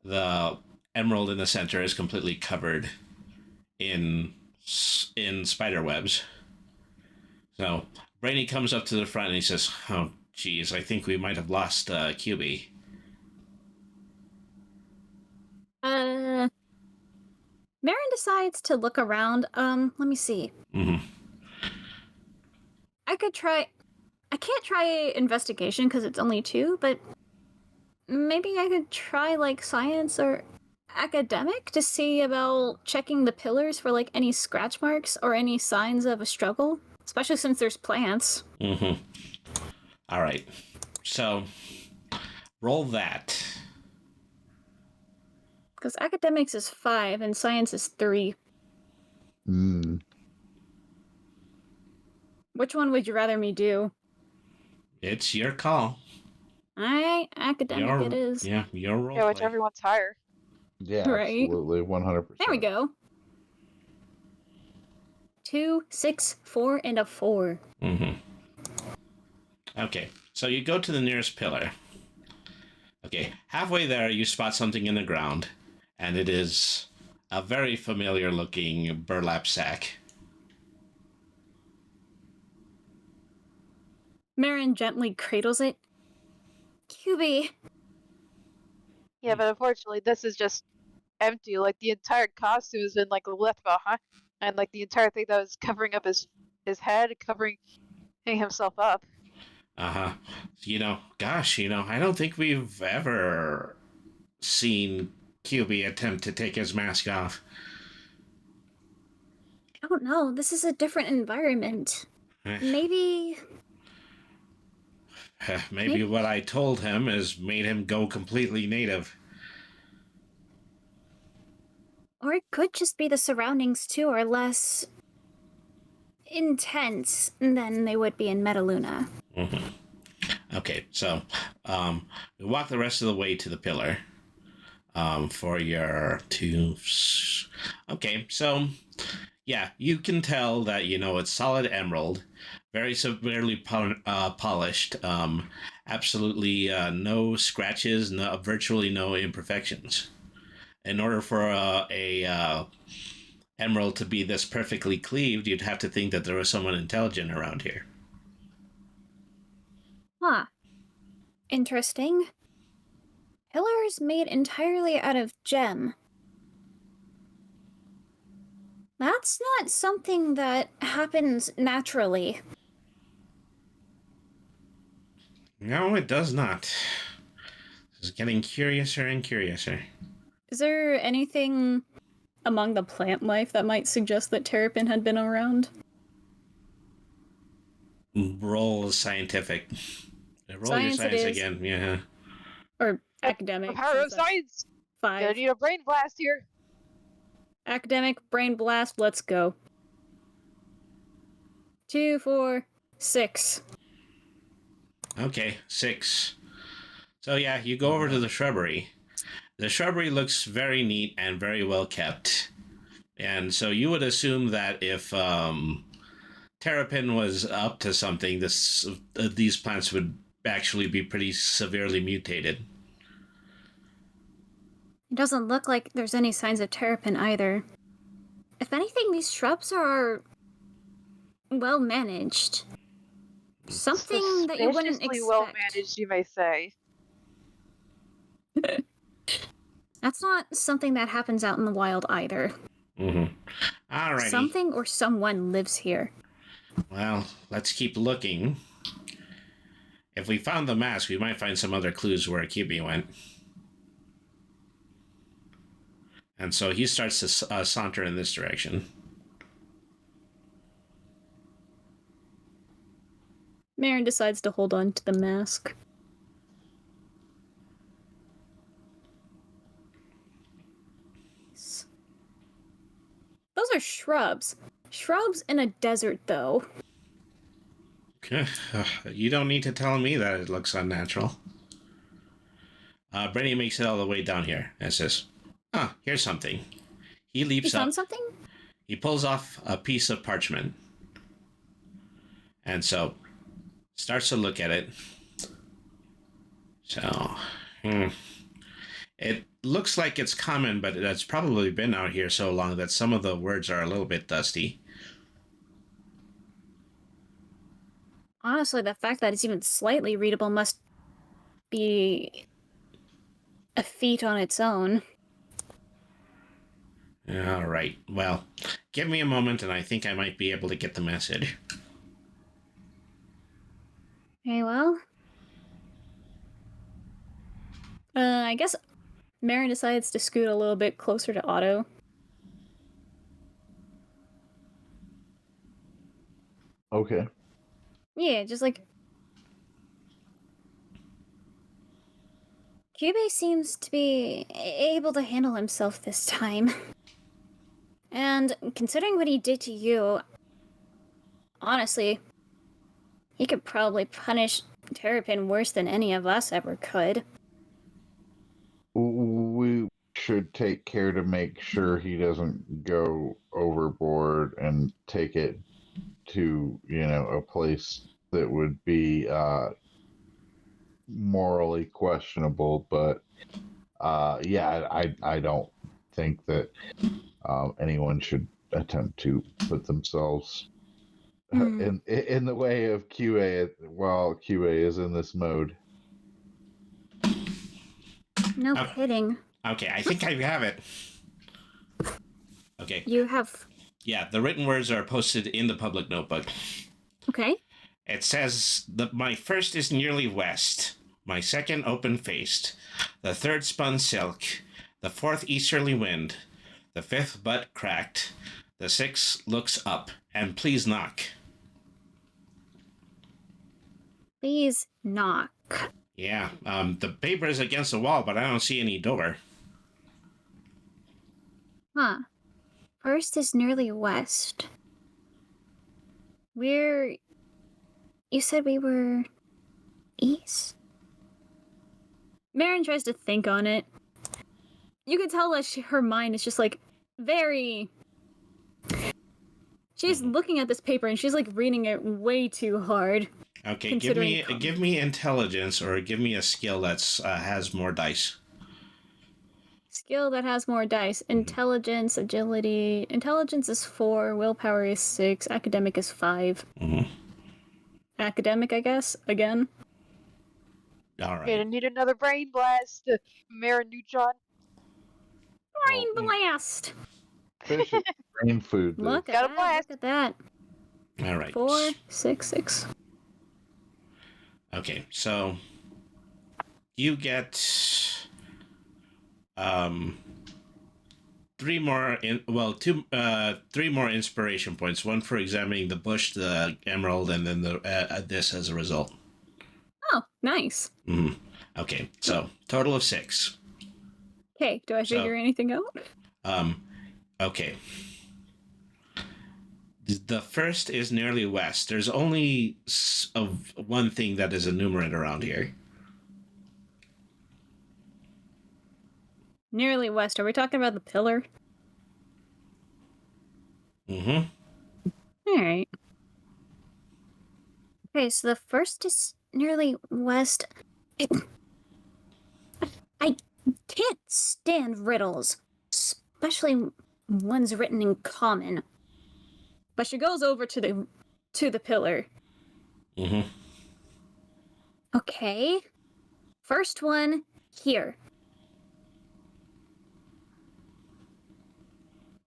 The emerald in the center is completely covered in spider webs. So Brainy comes up to the front and he says, "Oh, geez, I think we might have lost QB." Marin decides to look around. Let me see. Mm-hmm. I can't try investigation because it's only 2, but maybe I could try, science or academic to see about checking the pillars for, any scratch marks or any signs of a struggle, especially since there's plants. Mm-hmm. All right. So, roll that. Because academics is 5 and science is 3. Which one would you rather me do? It's your call. Alright, academic it is. Yeah, your role. Yeah, whichever one's higher. Yeah, Right. absolutely, 100%. There we go. 2, 6, 4, and a 4. Mm-hmm. Okay, so you go to the nearest pillar. Okay, halfway there you spot something in the ground, and it is a very familiar looking burlap sack. Marin gently cradles it. QB. Yeah, but unfortunately, this is just empty. Like, the entire costume has been, left behind. And, the entire thing that was covering up his head, covering himself up. Gosh, I don't think we've ever seen QB attempt to take his mask off. I don't know. This is a different environment. Maybe. Maybe what I told him has made him go completely native. Or it could just be the surroundings too are less intense than they would be in Metaluna. Mm-hmm. Okay, so we walk the rest of the way to the pillar for your two. Okay, so yeah, you can tell that it's solid emerald, very severely polished, absolutely no scratches, virtually no imperfections. In order for a emerald to be this perfectly cleaved, you'd have to think that there was someone intelligent around here. Huh. Interesting. Pillars made entirely out of gem. That's not something that happens naturally. No, it does not. This is getting curiouser and curiouser. Is there anything among the plant life that might suggest that Terrapin had been around? Roll scientific. Roll Science your it science is. again. Yeah. Or academic? Power of since that's science. Gonna 5. need a brain blast here. Academic brain blast. Let's go. 2, 4, 6. Okay, 6. So yeah, you go over to the shrubbery. The shrubbery looks very neat and very well kept. And so you would assume that if Terrapin was up to something, these plants would actually be pretty severely mutated. It doesn't look like there's any signs of Terrapin either. If anything, these shrubs are well managed. Something that you wouldn't Suspiciously expect. well managed, you may say. That's not something that happens out in the wild either. Mm-hmm. Alrighty. Something or someone lives here. Well, let's keep looking. If we found the mask, we might find some other clues where Akibi went. And so he starts to saunter in this direction. Marin decides to hold on to the mask. Those are shrubs. Shrubs in a desert, though. You don't need to tell me that it looks unnatural. Brainy makes it all the way down here and says, here's something. He leaps You up. found something? He pulls off a piece of parchment. And so starts to look at it. So, it looks like it's common, but it's probably been out here so long that some of the words are a little bit dusty. Honestly, the fact that it's even slightly readable must be a feat on its own. All right. Well, give me a moment and I think I might be able to get the message. Okay, well. I guess Marin decides to scoot a little bit closer to Otto. Okay. Yeah, just like. Kyubey seems to be able to handle himself this time. And considering what he did to you, honestly, he could probably punish Terrapin worse than any of us ever could. We should take care to make sure he doesn't go overboard and take it to, a place that would be morally questionable. But I don't think that anyone should attempt to put themselves in the way of QA while QA is in this mode. No kidding. Okay, I think I have it. Okay. You have... Yeah, the written words are posted in the public notebook. Okay. It says that my first is nearly west, my second open-faced, the third spun silk, the fourth easterly wind, the fifth butt cracked, the sixth looks up, and please knock. Please knock. Yeah, the paper is against the wall, but I don't see any door. Huh. First is nearly west. We're... You said we were... east? Marin tries to think on it. You can tell that her mind is just like very. She's looking at this paper and she's like reading it way too hard. Okay, give Considering me intelligence or give me a skill that's has more dice. Skill that has more dice. Intelligence, agility. Intelligence is 4, willpower is 6, academic is 5. Mm-hmm. Academic, I guess, again. All right. Gonna need another brain blast, Mara Neutron. Brain blast! Fish is brain food. dude. Look Got a at that, blast. look at that. All right. 4, 6, 6. Okay, so you get 3 more three more inspiration points. One for examining the bush, the emerald, and then the this as a result. Oh, nice. Mm-hmm. Okay, so total of 6. Okay, do I So- figure anything out? Okay. The first is nearly west. There's only one thing that is enumerate around here. Nearly west. Are we talking about the pillar? Mm-hmm. Alright. Okay, so the first is nearly west. I can't stand riddles, especially ones written in common. But she goes over to the pillar. Mm-hmm. Okay. First one, here.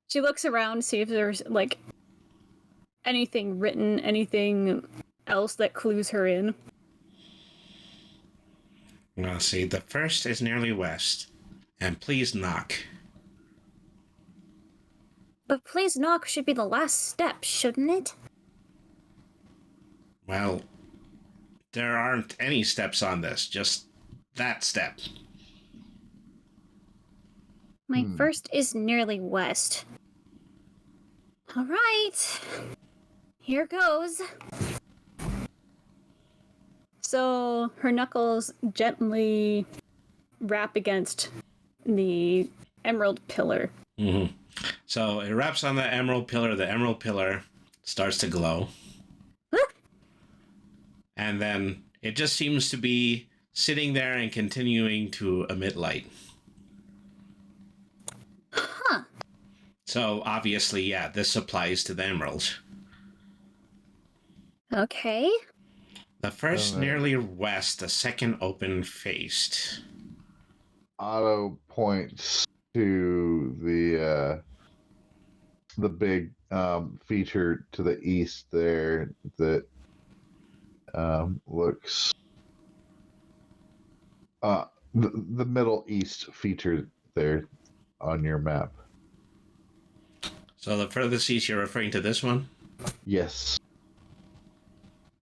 She looks around to see if there's like anything written, anything else that clues her in. Now see, the first is nearly west. And please knock. But please knock should be the last step, shouldn't it? Well, there aren't any steps on this, just that step. My first is nearly west. All right. Here goes. So her knuckles gently rap against the emerald pillar. Mm-hmm. So it wraps on the emerald pillar starts to glow. And then it just seems to be sitting there and continuing to emit light. Huh. So obviously, yeah, this applies to the emerald. Okay. The first nearly west, the second open-faced. Otto points to the big feature to the east there that looks the Middle East feature there on your map. So the furthest east, you're referring to this one? Yes.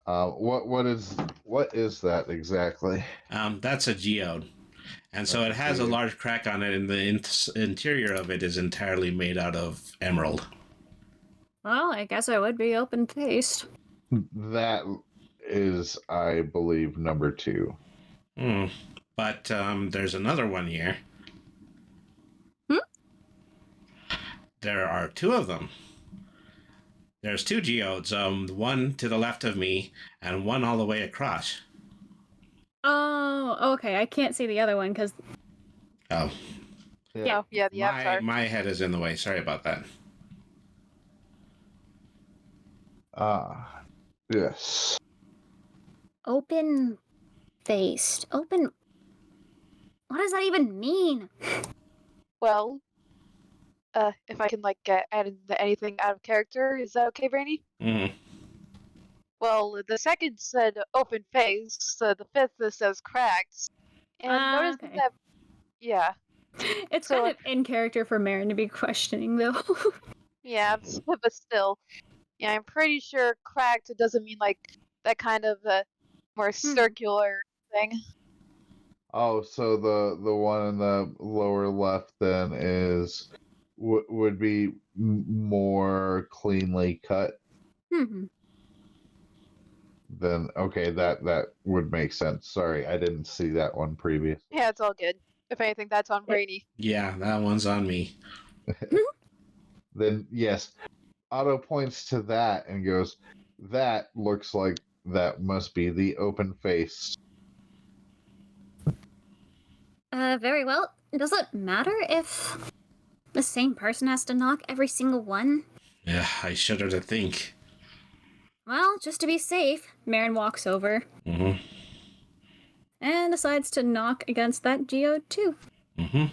What is that exactly? That's a geode. And so it has a large crack on it, and the interior of it is entirely made out of emerald. Well, I guess I would be open-faced. That is, I believe, number 2. But there's another one here. There are 2 of them. There's 2 geodes, one to the left of me and one all the way across. Oh, okay. I can't see the other one because Oh, Yeah, the avatar. my head is in the way. Sorry about that. Yes. Open faced. Open. What does that even mean? Well, if I can add into anything out of character, is that okay, Brainy? Mm-hmm. Well, the second said open face, so the fifth says cracked. And noticing Okay. that, yeah. It's So, kind of in character for Marin to be questioning, though. yeah, but still. Yeah, I'm pretty sure cracked doesn't mean like that kind of more circular thing. Oh, so the one in the lower left then is would be more cleanly cut. Hmm. Then okay, that would make sense. Sorry, I didn't see that one previous. Yeah, it's all good. If anything, that's on Brainy. Yeah, that one's on me. Then yes, Otto points to that and goes, "That looks like that must be the open face." Very well. Does it matter if the same person has to knock every single one? Yeah, I shudder to think. Well, just to be safe. Marin walks over Mm-hmm. and decides to knock against that geode too. Mm-hmm.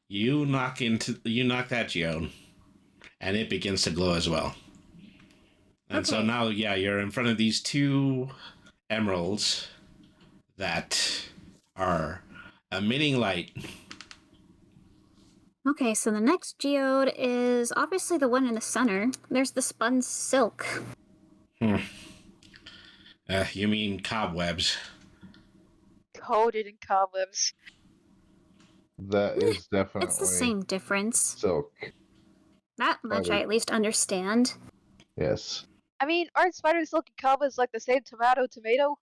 You knock that geode, and it begins to glow as well. And so Okay. now, yeah, you're in front of these two emeralds that are emitting light. Okay, so the next geode is obviously the one in the center. There's the spun silk. You mean cobwebs? Coated in cobwebs. That is definitely It's the same difference. silk. That much Spider. I at least understand. Yes. I mean, aren't spider silk and cobwebs like the same tomato?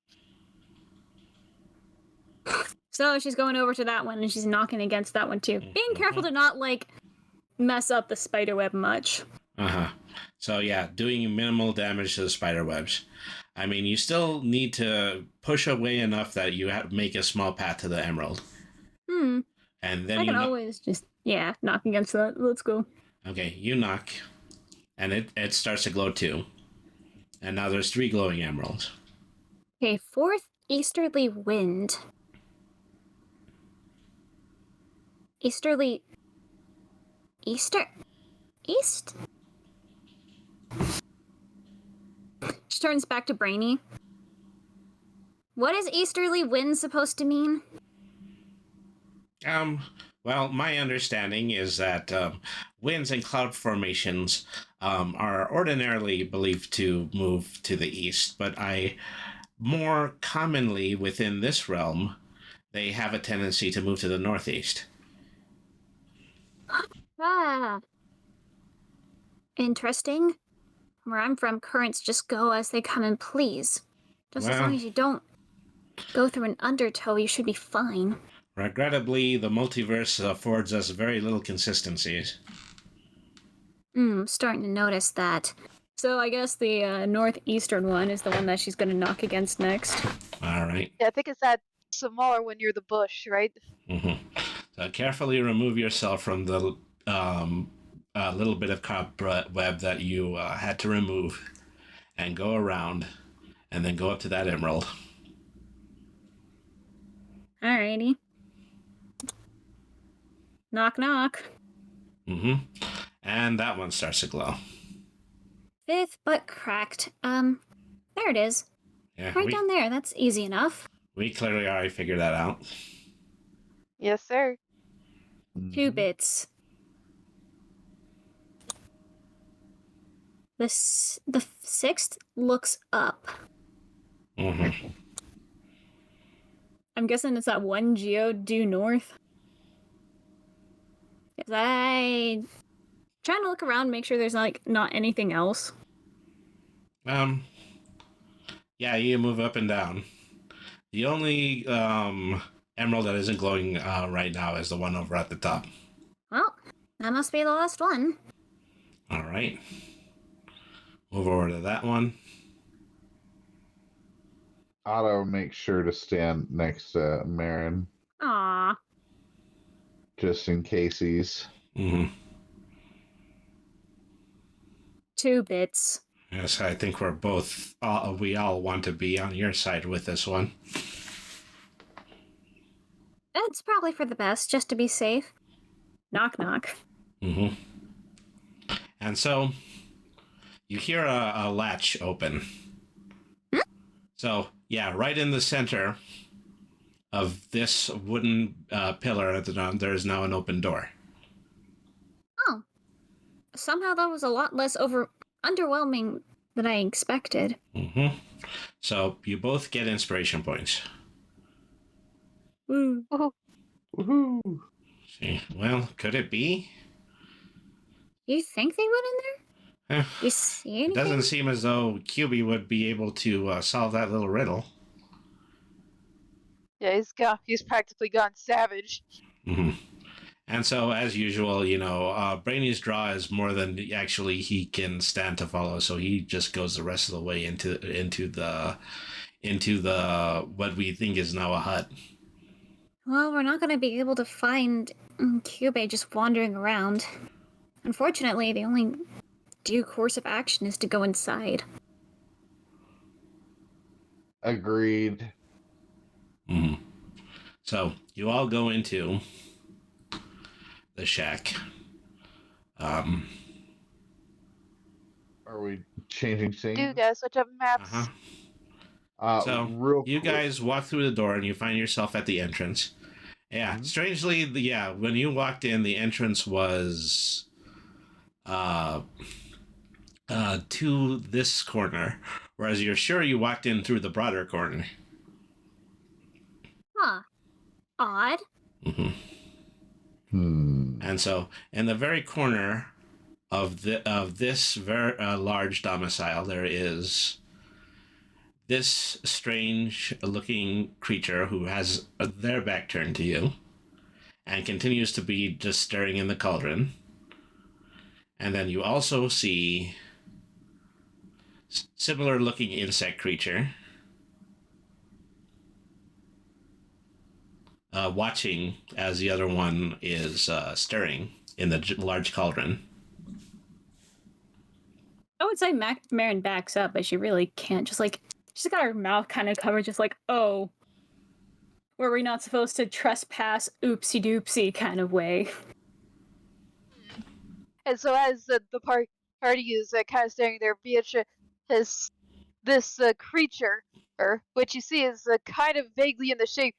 So she's going over to that one and she's knocking against that one too. Being careful to not mess up the spider web much. Uh-huh. So yeah, doing minimal damage to the spider webs. I mean, you still need to push away enough that you make a small path to the emerald. And then I can always just knock against that. Let's go. Okay, you knock, and it starts to glow too. And now there's 3 glowing emeralds. Okay, fourth easterly wind. Easterly. East? She turns back to Brainy. What is easterly wind supposed to mean? Well, my understanding is that winds and cloud formations are ordinarily believed to move to the east, but more commonly within this realm, they have a tendency to move to the northeast. Ah. Interesting. Where I'm from, currents just go as they come and please. Just as long as you don't go through an undertow, you should be fine. Regrettably, the multiverse affords us very little consistencies. Starting to notice that. So I guess the northeastern one is the one that she's going to knock against next. All right. Yeah, I think it's that smaller one near the bush, right? Mm-hmm. So carefully remove yourself from the little bit of cobweb that you had to remove, and go around, and then go up to that emerald. Alrighty. Knock, knock. Mm-hmm. And that one starts to glow. Fifth, but cracked. There it is. Yeah, Right down there. That's easy enough. we clearly already figured that out. Yes, sir. 2 bits. The sixth looks up. Mm-hmm. I'm guessing it's that one geode due north. Cause I Trying to look around, make sure there's not anything else. Yeah, you move up and down. The only emerald that isn't glowing right now is the one over at the top. Well, that must be the last one. All right. Move over to that one. Otto makes sure to stand next to Marin, Aww. just in case he's. Mm-hmm. 2 bits. Yes, I think we're both. We all want to be on your side with this one. It's probably for the best, just to be safe. Knock, knock. Mm-hmm. And so, you hear a latch open, So, yeah, right in the center of this wooden pillar at the top, there is now an open door. Oh, somehow that was a lot less underwhelming than I expected. Mm-hmm. So you both get inspiration points. Woo. Woohoo. Woohoo! See, well, could it be? You think they went in there? Eh, You see it anything? doesn't seem as though QB would be able to solve that little riddle. Yeah, he's practically gone savage. Mm-hmm. And so, as usual, Brainy's draw is more than actually he can stand to follow. So he just goes the rest of the way into the what we think is now a hut. Well, we're not going to be able to find Kyubey just wandering around. Unfortunately, the only due course of action is to go inside. Agreed. Mm-hmm. So you all go into the shack. Are we changing Do you scene? guys switch up maps? Uh-huh. So Real you quick. guys walk through the door and you find yourself at the entrance. Yeah, Mhm. strangely, when you walked in, the entrance was to this corner, whereas you're sure you walked in through the broader corner. Huh. Odd. Mm-hmm. And so, in the very corner of this very large domicile, there is this strange-looking creature who has their back turned to you, and continues to be just staring in the cauldron. And then you also see similar-looking insect creature watching as the other one is stirring in the large cauldron. I would say Marin backs up, but she really can't. She's got her mouth kind of covered, just like, oh, were we not supposed to trespass oopsie doopsie kind of way? And so as the party is kind of staring there, Beatrice has this creature, which you see is kind of vaguely in the shape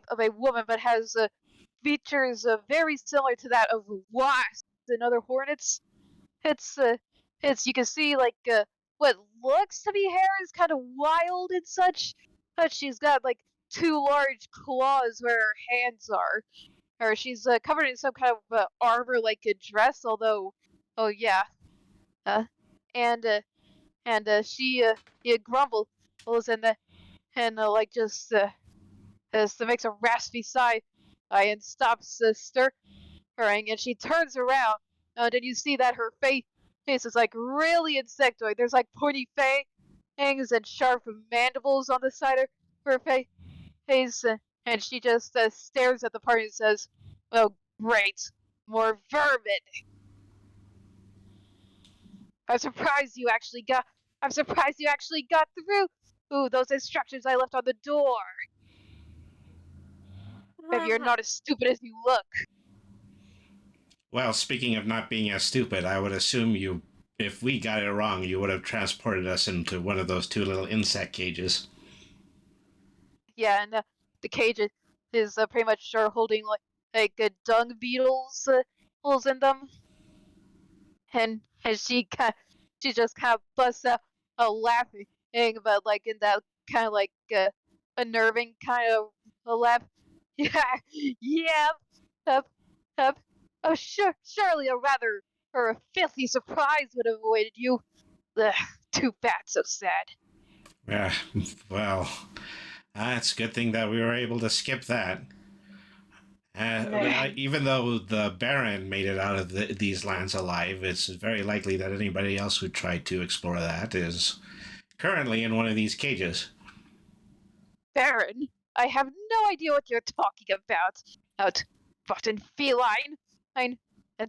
of a woman, but has features very similar to that of wasps and other hornets. It's you can see like what looks to be hair is kind of wild and such, but she's got like two large claws where her hands are. Or she's covered in some kind of armor like a dress, although, oh yeah, uh, and she grumbles and like just makes a raspy sigh and stops stirring, and she turns around, and you see that her face is like really insectoid. There's like pointy fangs and sharp mandibles on the side of her face, and she just stares at the party and says, "Oh, great, more vermin! I'm surprised you actually got. I'm surprised you actually got through. Ooh, those instructions I left on the door. Maybe you're not as stupid as you look." Well, speaking of not being as stupid, I would assume if we got it wrong, you would have transported us into one of those two little insect cages. Yeah, and the cage is pretty much holding like dung beetles holes in them, and she just kind of busts out laughing, but like in that kind of like unnerving kind of a laugh. Yeah, yeah, up, up. Oh, surely a rather or a filthy surprise would have awaited you. Ugh, too bad, so sad. Yeah, well, it's a good thing that we were able to skip that. Even though the Baron made it out of these lands alive, it's very likely that anybody else who tried to explore that is currently in one of these cages. Baron, I have no idea what you're talking about. Rotten feline. And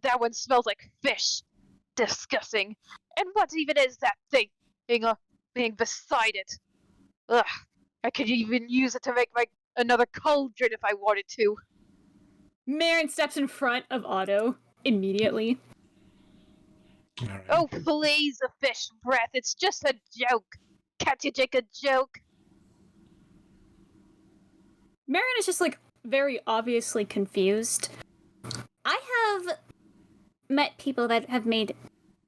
that one smells like fish. Disgusting. And what even is that thing being beside it? Ugh, I could even use it to make another cauldron if I wanted to. Marin steps in front of Otto immediately. All right. Oh, please, a fish breath. It's just a joke. Can't you take a joke? Marion is just like very obviously confused. I have met people that have made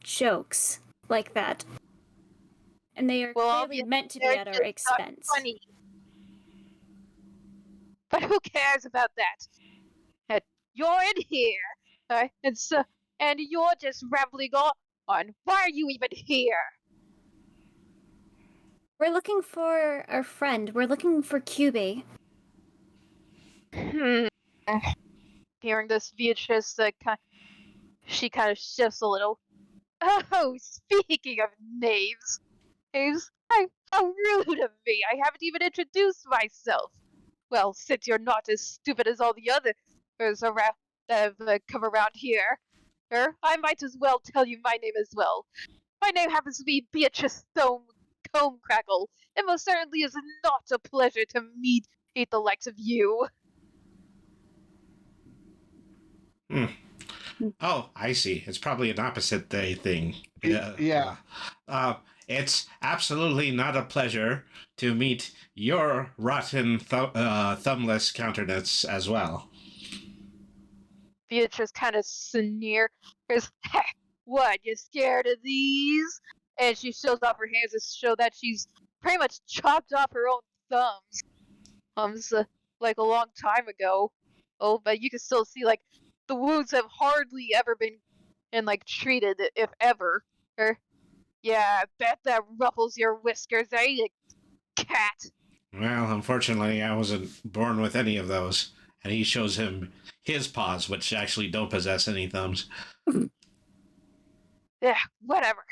jokes like that. And they are clearly obviously meant to be they're at our just not expense. funny. But who cares about that? And you're in here, and you're just rambling on. Why are you even here? We're looking for our friend. We're looking for QB. Hearing this, Beatrice, she kind of shifts a little. Oh, speaking of names, how rude of me! I haven't even introduced myself. Well, since you're not as stupid as all the others around that have come around here, I might as well tell you my name as well. My name happens to be Beatrice Comecrackle. It most certainly is not a pleasure to meet the likes of you. Oh, I see. It's probably an opposite day thing. Yeah. It's absolutely not a pleasure to meet your rotten thumbless countenance as well. Beatrice kind of sneers. What, you scared of these? And she shows off her hands to show that she's pretty much chopped off her own thumbs, like a long time ago. Oh, but you can still see, like, the wounds have hardly ever been like treated, if ever. Yeah, I bet that ruffles your whiskers, eh, you cat? Well, unfortunately, I wasn't born with any of those. And he shows him his paws, which actually don't possess any thumbs. Yeah, whatever.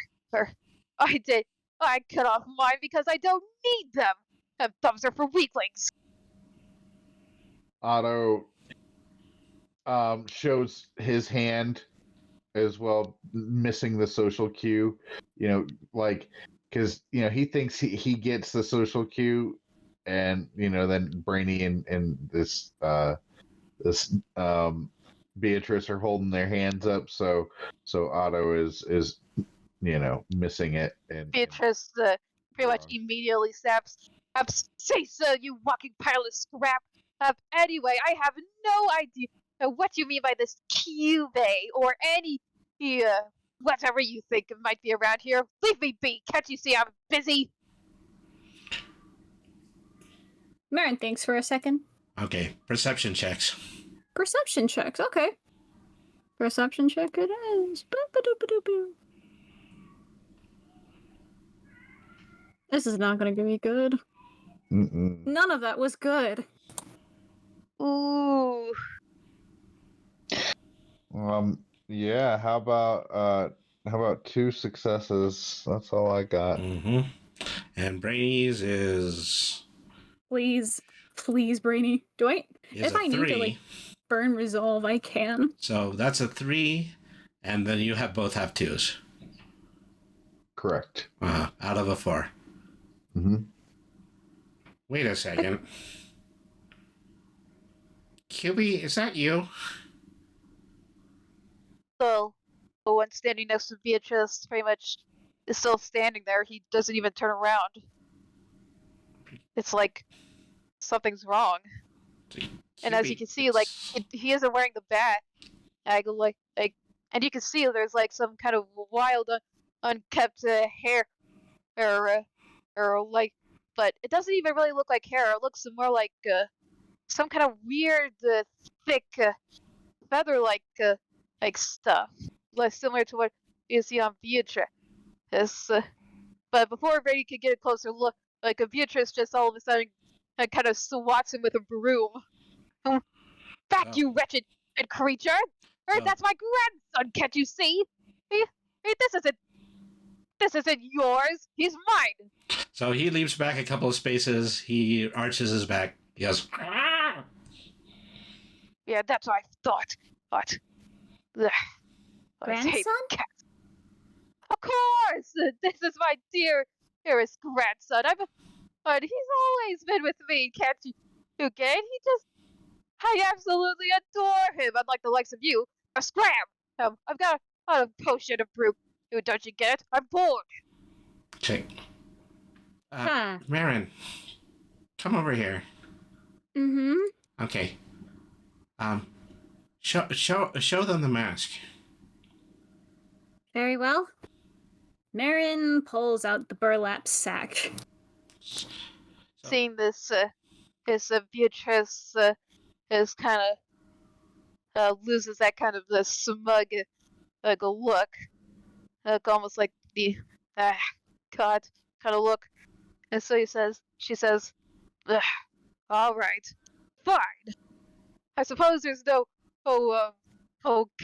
I did. I cut off mine because I don't need them. And thumbs are for weaklings. Otto shows his hand as well, missing the social cue. Like, because he thinks he gets the social cue, and then Brainy and this Beatrice are holding their hands up, so Otto is missing it. And Beatrice pretty much immediately snaps. Say so, you walking pile of scrap. Anyway, I have no idea what you mean by this cube or any whatever you think might be around here. Leave me be. Can't you see I'm busy? Marion thinks for a second. Okay, perception checks. Perception checks, okay. Perception check it is. Boop-a-doop-a-doop-a. This is not gonna be good. None of that was good. Ooh. Yeah. How about 2 successes? That's all I got. Mm-hmm. And Brainy's is Please, Brainy. is If a I need 3. to like burn resolve, I can. So that's a 3, and then you both have 2s. Correct. Out of a 4. Mm-hmm. Wait a second. QB, is that you? So the one standing next to Beatrice pretty much is still standing there. He doesn't even turn around. It's like something's wrong. And as you can see, like he isn't wearing the bat. And you can see there's like some kind of wild, unkept hair, or like, but it doesn't even really look like hair. It looks more like some kind of weird, thick, feather-like stuff, less similar to what you see on Beatrice. But before Brady could get a closer look, like Beatrice just all of a sudden kind of swats him with a broom. Back, you wretched creature! That's my grandson, can't you see? This isn't yours. He's mine. So he leaps back a couple of spaces. He arches his back. He goes, "Ah!" Yeah, that's what I thought. But Grandson? Of course, this is my dearest grandson. But he's always been with me, can't you get? I absolutely adore him. Unlike the likes of you, a scram. I've got a potion of brew. Don't you get it? I'm bored. Check. Marin, come over here. Mm-hmm. Okay. Show them the mask. Very well. Marin pulls out the burlap sack. So, Seeing this, Beatrice is kind of loses that kind of the smug like a look, almost like the ah God kind of look. And so she says, "Ugh, all right, fine. I suppose there's no oh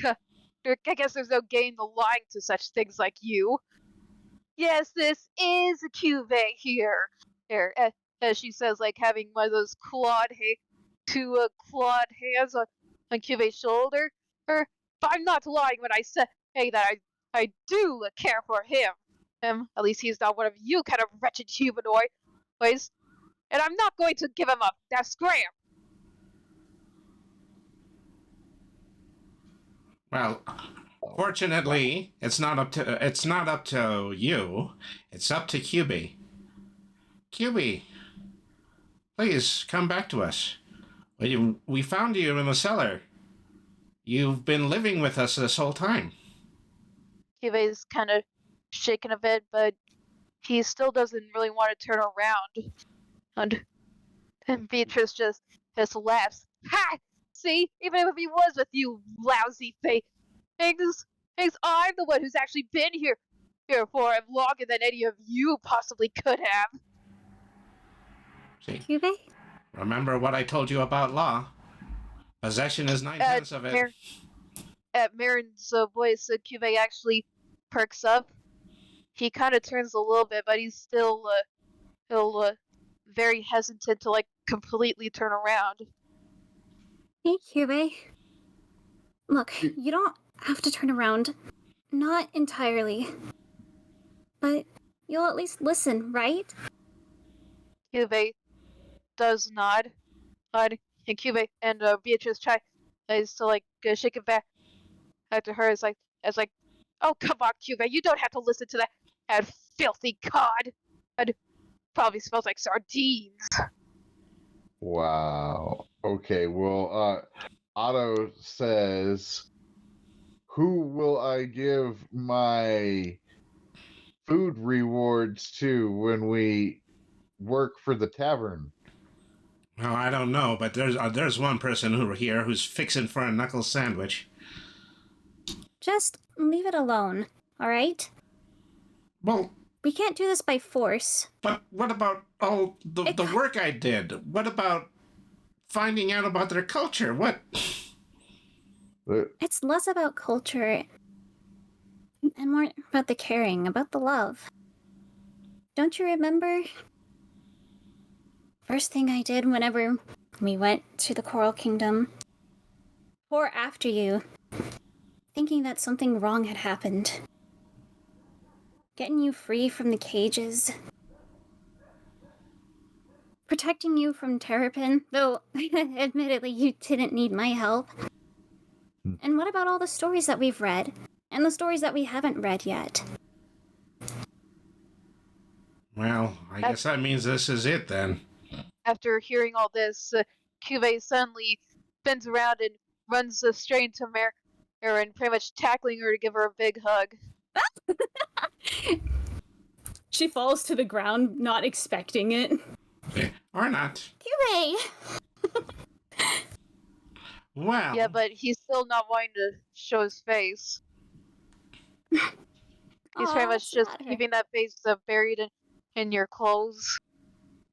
I guess there's no gain to lying to such things like you. Yes, this is a cuvee here. Here, as she says, like having one of those clawed hands on Cuvee's shoulder. Or, but I'm not lying when I say that I do care for him. At least he's not one of you kind of wretched humanoids. And I'm not going to give him up. That's scram. well, fortunately, it's not up to you. It's up to QB. QB, please come back to us. We found you in the cellar. You've been living with us this whole time. Cuvee's kind of shaken a bit, but he still doesn't really want to turn around. And Beatrice just laughs. Ha! See, even if he was with you, lousy things, I'm the one who's actually been here for him longer than any of you possibly could have. See, Cube? remember what I told you about law? Possession is 9/10 of it. At Marin's voice, Cuvee actually perks up. He kind of turns a little bit, but he's still very hesitant to like completely turn around. Hey, Cube. Look, you don't have to turn around. Not entirely. But you'll at least listen, right? Cuvee does nod. And Cuvee and Beatrice try is to like shake it back to her. It's like, oh come on, Cuvee, you don't have to listen to that filthy cod. It probably smells like sardines. Wow. Okay. Well, Otto says, "Who will I give my food rewards to when we work for the tavern?" Well, I don't know, but there's one person who's fixing for a knuckle sandwich. Just leave it alone, alright? Well, We can't do this by force. but what about all the work I did? What about finding out about their culture? What? It's less about culture and more about the caring, about the love. Don't you remember? First thing I did whenever we went to the Coral Kingdom, or after you, thinking that something wrong had happened. Getting you free from the cages. Protecting you from Terrapin, though admittedly you didn't need my help. And what about all the stories that we've read? And the stories that we haven't read yet? Well, I guess that means this is it then. After hearing all this, Cuvee suddenly spins around and runs straight into Marin, pretty much tackling her to give her a big hug. She falls to the ground, not expecting it. Or not. Hooray! Well. Yeah, but he's still not wanting to show his face. He's pretty much just keeping that face buried in your clothes.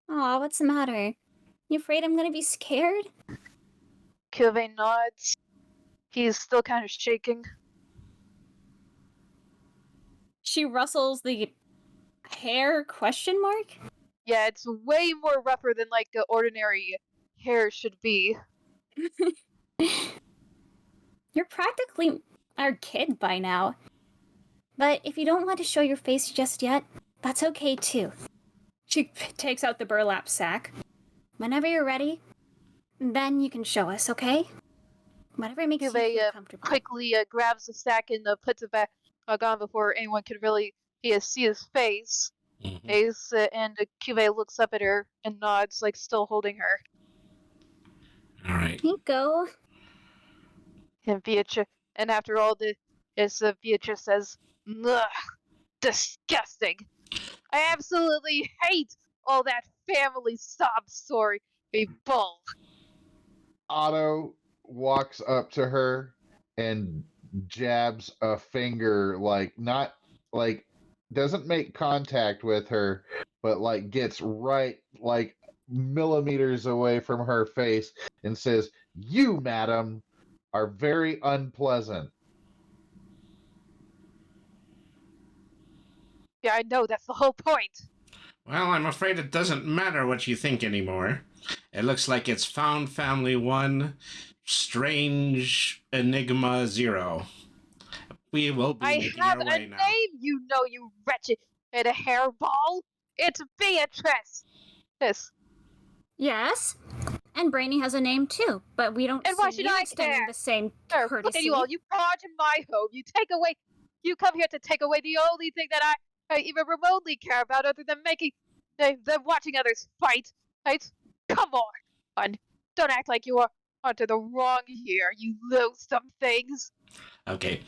Aw, what's the matter? You afraid I'm gonna be scared? Cuvee nods. He's still kind of shaking. She rustles the hair question mark? Yeah, it's way more rougher than like ordinary hair should be. You're practically our kid by now. But if you don't want to show your face just yet, that's okay too. She takes out the burlap sack. Whenever you're ready, then you can show us, okay? Whatever makes you feel comfortable. Quickly grabs the sack and puts it back on before anyone could really see his face. Mm-hmm. And Cuvee looks up at her and nods, like still holding her. right. Nico. And Beatrice, and after all this, Beatrice says, "Ugh, disgusting. I absolutely hate all that family sob story. Bull." Otto walks up to her and jabs a finger, like, not like, doesn't make contact with her, but like gets right, like, millimeters away from her face and says, "You, madam, are very unpleasant." Yeah, I know, that's the whole point. Well, I'm afraid it doesn't matter what you think anymore. It looks like it's Found Family 1, Strange Enigma 0. We will be I making have our a way now. name, you know, you wretched hairball. It's Beatrice. Yes. Yes. And Brainy has a name too, but we don't And why see should you I extending care? the same Look courtesy. at you all. You barge in my home. You come here to take away the only thing that I even remotely care about other than than watching others fight. Right? Come on. Don't act like you are onto the wrong here, you loathsome things. Okay.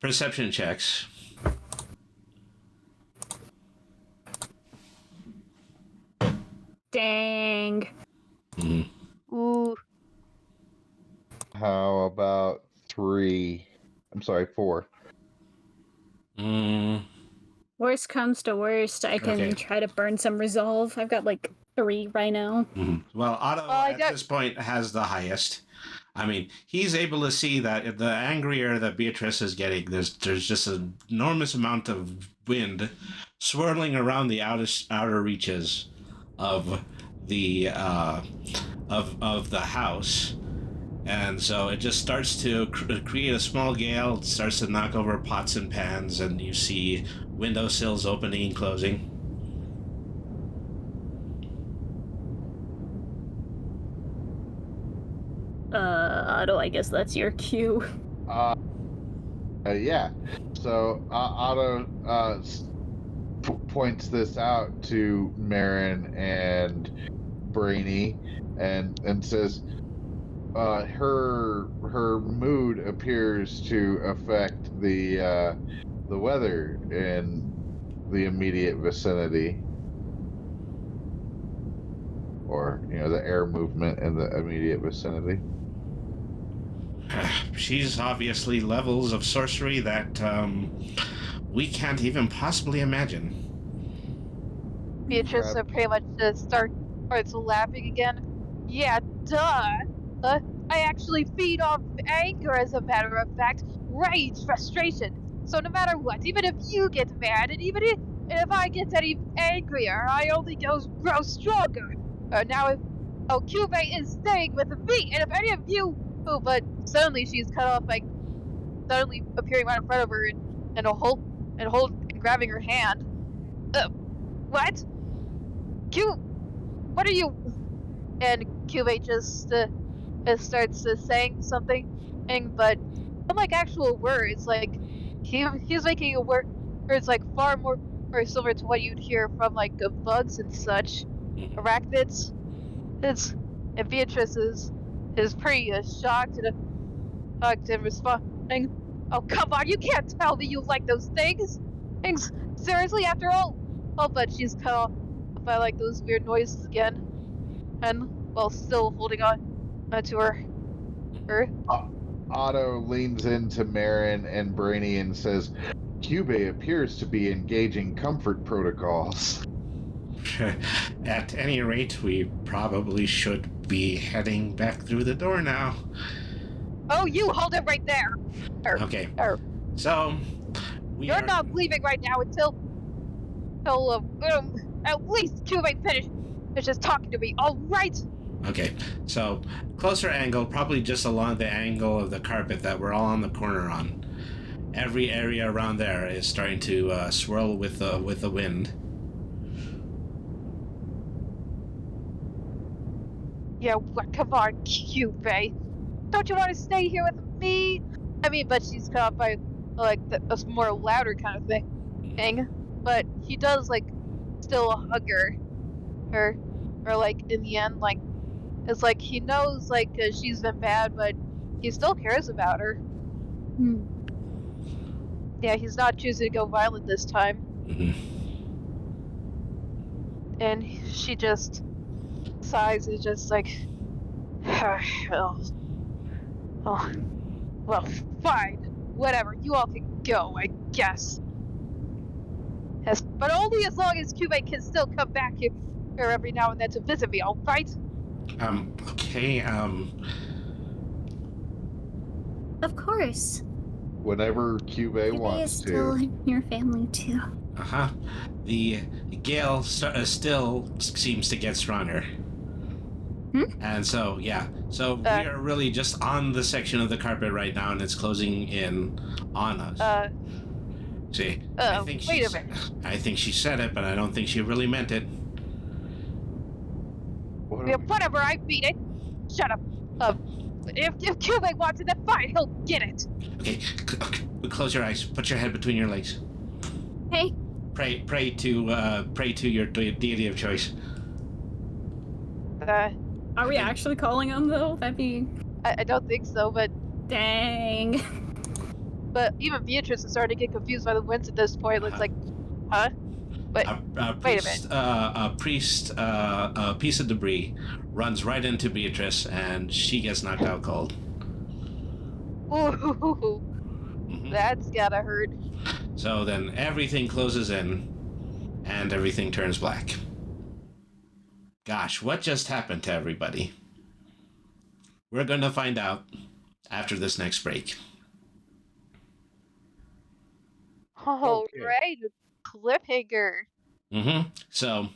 Perception checks. Dang. Ooh. How about 3? I'm sorry, 4. Worst comes to worst, I can Okay. try to burn some resolve. I've got like 3 right now. Well, Otto I at got- this point has the highest. I mean, he's able to see that the angrier that Beatrice is getting, there's just an enormous amount of wind swirling around the outer reaches of the of the house, and so it just starts to create a small gale. It starts to knock over pots and pans, and you see windowsills opening and closing. Otto, I guess that's your cue. Yeah. So Otto points this out to Marin and Brainy, and says, her mood appears to affect the weather in the immediate vicinity, or the air movement in the immediate vicinity. She's obviously levels of sorcery that we can't even possibly imagine. Beatrice pretty much starts laughing again. Yeah, duh. I actually feed off anger, as a matter of fact. Rage, frustration. So no matter what, even if you get mad, and even if I get any angrier, I only grow stronger. Now if Cube is staying with me, and if any of you... Oh, but suddenly she's cut off, like, suddenly appearing right in front of her and grabbing her hand. What? Cube, what are you... And Cube just starts saying something, but unlike actual words, like, he's making a word it's like far more similar to what you'd hear from like bugs and such, arachnids. And Beatrice is pretty shocked and responding. Oh, come on, you can't tell me you like those things. Seriously, after all. Oh, but she's cut off by like those weird noises again, and while still holding on to her. Otto leans into Marin and Brainy and says, "Cube appears to be engaging comfort protocols." At any rate, we probably should be heading back through the door now. Oh, you hold it right there. Okay. So, You're not leaving right now until at least Cube finishes talking to me. All right. Okay, so closer angle, probably just along the angle of the carpet that we're all on the corner on. Every area around there is starting to swirl with the wind. Yeah, what? Come on, Cube. Don't you want to stay here with me? I mean, but she's caught by like a more louder kind of thing. But he does like still hug her, or like in the end, like It's like he knows she's been bad, but he still cares about her. Hmm. Yeah, he's not choosing to go violent this time. Mhm. And she just sighs. It's just like, oh, oh, well, fine, whatever. You all can go, I guess. Yes, but only as long as Cube can still come back here every now and then to visit me. All right? Okay, Of course. Whenever Cube Cuba is wants still to. in your family too. uh-huh. The gale still seems to get stronger. And so, yeah. So we are really just on the section of the carpet right now, and it's closing in on us. See, Wait a minute. I think she said it, but I don't think she really meant it. Yeah, whatever, I beat it. Shut up. If Cube wants it, then fine, he'll get it. Okay, close your eyes. Put your head between your legs. Hey, Pray to your deity of choice. Are we actually calling him though? That'd be I don't think so, but dang. even Beatrice is starting to get confused by the winds at this point. It's like, huh? But wait a minute. A piece of debris runs right into Beatrice, and she gets knocked out cold. Ooh, that's gotta hurt. So then everything closes in, and everything turns black. Gosh, what just happened to everybody? We're going to find out after this next break. All right, cliffhanger. So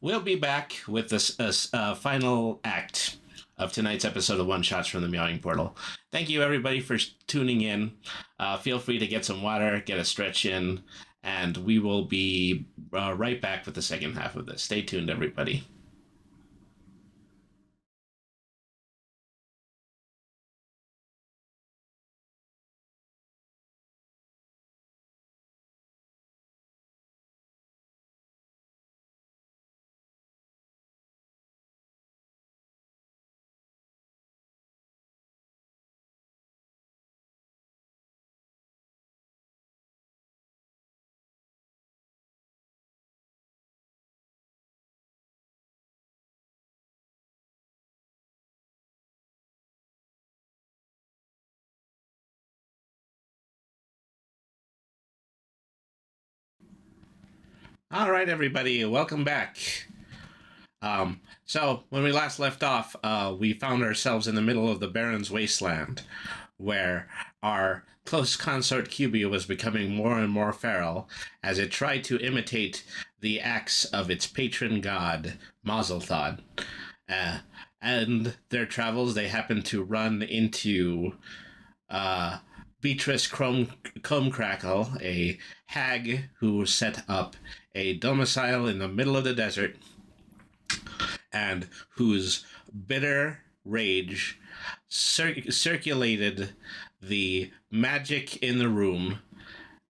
we'll be back with this final act of tonight's episode of One Shots from the Meowing Portal. Thank you, everybody, for tuning in. Feel free to get some water, get a stretch in, and we will be right back with the second half of this. Stay tuned, everybody. All right, everybody, welcome back. So when we last left off, we found ourselves in the middle of the Baron's Wasteland, where our close consort Cubia was becoming more and more feral as it tried to imitate the acts of its patron god, Mazelthod. And their travels, they happened to run into Beatrice Comecrackle, a hag who set up a domicile in the middle of the desert, and whose bitter rage circulated the magic in the room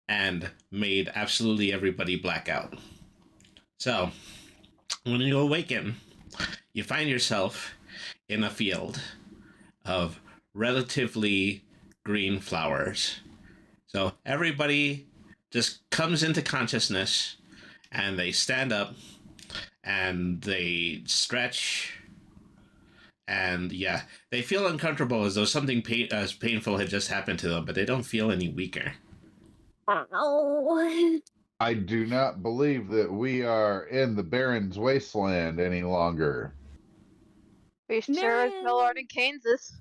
and made absolutely everybody black out. So, when you awaken, you find yourself in a field of relatively green flowers. So everybody just comes into consciousness, and they stand up, and they stretch, and yeah, they feel uncomfortable as though something painful had just happened to them, but they don't feel any weaker. oh. I do not believe that we are in the Baron's Wasteland any longer. We sure as hell aren't in Kansas.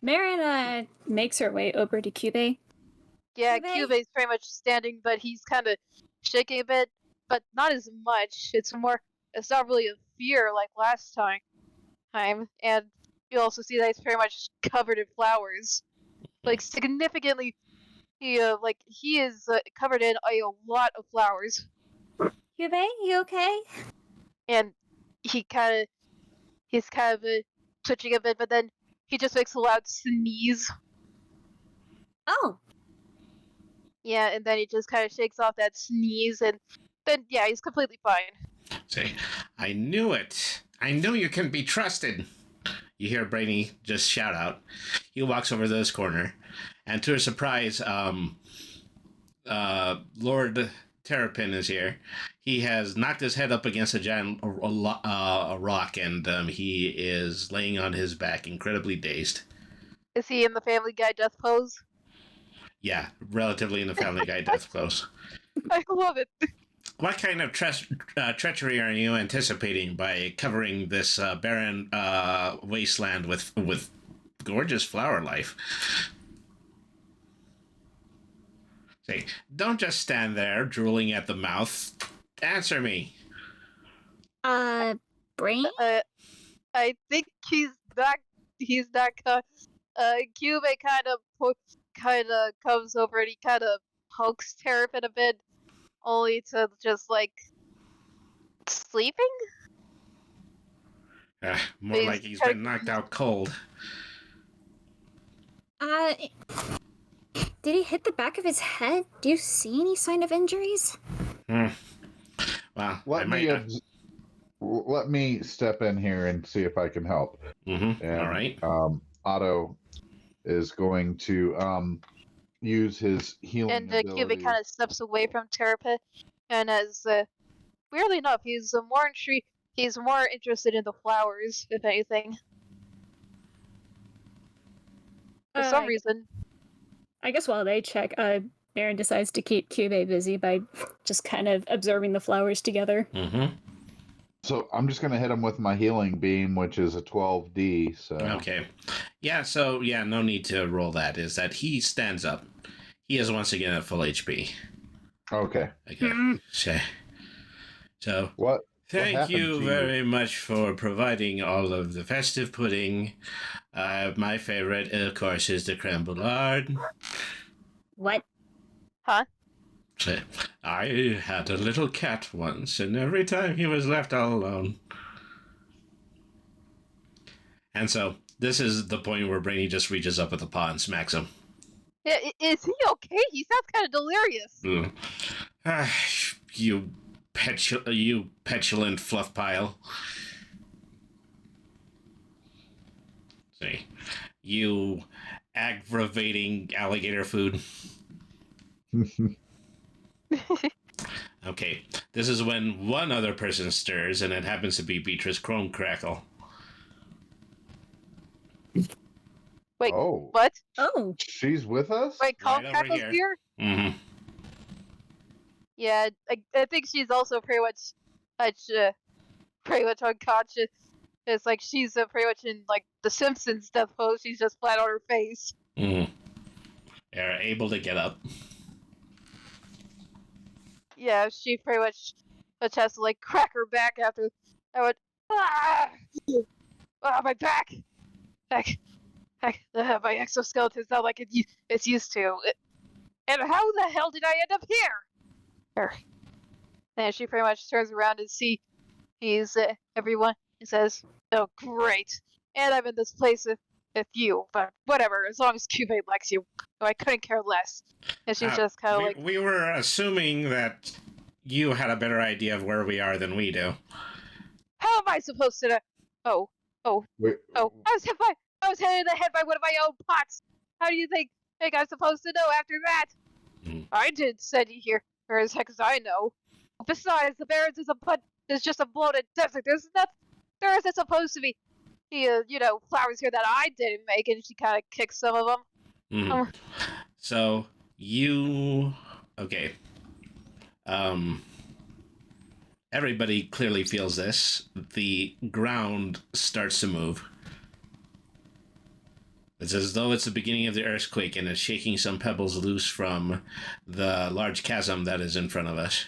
Marin makes her way over to Cube. Yeah, Cube? Cube's pretty much standing, but he's kind of shaking a bit, but not as much. It's not really a fear like last time. And you also see that he's pretty much covered in flowers. Like, significantly, he is covered in a lot of flowers. Cube, you okay? And he's kind of twitching a bit, but then he just makes a loud sneeze. Oh. Yeah, and then he just kind of shakes off that sneeze, and then, yeah, he's completely fine. Say, I knew it. I knew you can be trusted. you hear Brainy just shout out. He walks over to this corner, and to his surprise, Lord Terrapin is here. He has knocked his head up against a giant a rock, and he is laying on his back, incredibly dazed. Is he in the Family Guy death pose? Yeah, relatively in the Family Guy death close. I love it. What kind of treachery are you anticipating by covering this barren wasteland with gorgeous flower life? Say, don't just stand there drooling at the mouth. Answer me. Brain? I think he's not. He's not. Cube kind of comes over and he kind of pokes Terrapin a bit, only to just like sleeping. More like he's been knocked out cold. Did he hit the back of his head? Do you see any sign of injuries? Well, let me step in here and see if I can help. Mm-hmm. And, all right. Otto is going to use his healing And ability. Cube kind of steps away from Terrapin, and as weirdly enough, he's more intrigued. He's more interested in the flowers, if anything. For some reason. I guess while they check, Baron decides to keep Cube busy by just kind of observing the flowers together. Mm-hmm. So I'm just going to hit him with my healing beam, which is a 12D. So Okay. Yeah, so, no need to roll that. Is that he stands up. He is once again at full HP. Okay. So, what thank you happened to very much for providing all of the festive pudding. My favorite, of course, is the creme boulard. What? Huh? I had a little cat once, and every time he was left all alone. And so, this is the point where Brainy just reaches up with a paw and smacks him. Yeah, is he okay? He sounds kind of delirious. You petulant fluff pile. See, you aggravating alligator food. Okay, this is when one other person stirs, and it happens to be Beatrice Chrome Crackle. Wait, Oh. what? Oh. She's with us? Wait, Calm Right over Crackle's here. here? Mm-hmm. Yeah, I think she's also pretty much unconscious. It's like she's pretty much in like the Simpsons death pose. She's just flat on her face. Mm-hmm. They're able to get up. Yeah, she pretty much has to like crack her back after I went. Ah, my back. My exoskeleton's not like it's used to. And how the hell did I end up here? And she pretty much turns around and sees everyone and says, "Oh, great! And I'm in this place with you, but whatever. As long as Cube likes you, I couldn't care less." And she's just kind of like, We were assuming that you had a better idea of where we are than we do. "How am I supposed to know? Wait, I was hit in the head by one of my own pots. How do you think I'm supposed to know after that? I didn't send you here, or as heck as I know. Besides, the Barrens is just a bloated desert. There isn't supposed to be, flowers here that I didn't make." And she kind of kicks some of them. Mm-hmm. So okay. Everybody clearly feels this. The ground starts to move. It's as though it's the beginning of the earthquake and is shaking some pebbles loose from the large chasm that is in front of us.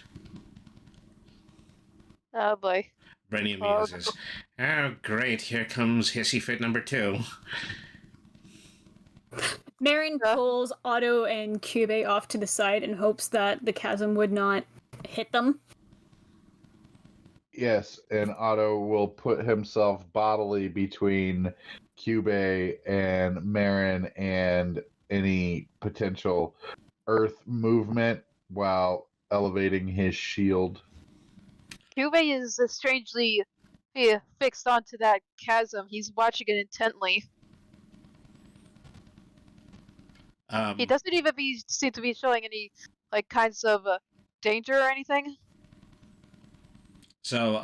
Oh boy. Brainy immediately says, "Oh, great, here comes Hissy Fit number 2. Marin pulls Otto and Cube off to the side and hopes that the chasm would not hit them. yes, and Otto will put himself bodily between Cube and Marin and any potential earth movement while elevating his shield. Cube is strangely fixed onto that chasm. He's watching it intently. He doesn't even seem to be showing any like kinds of danger or anything. So,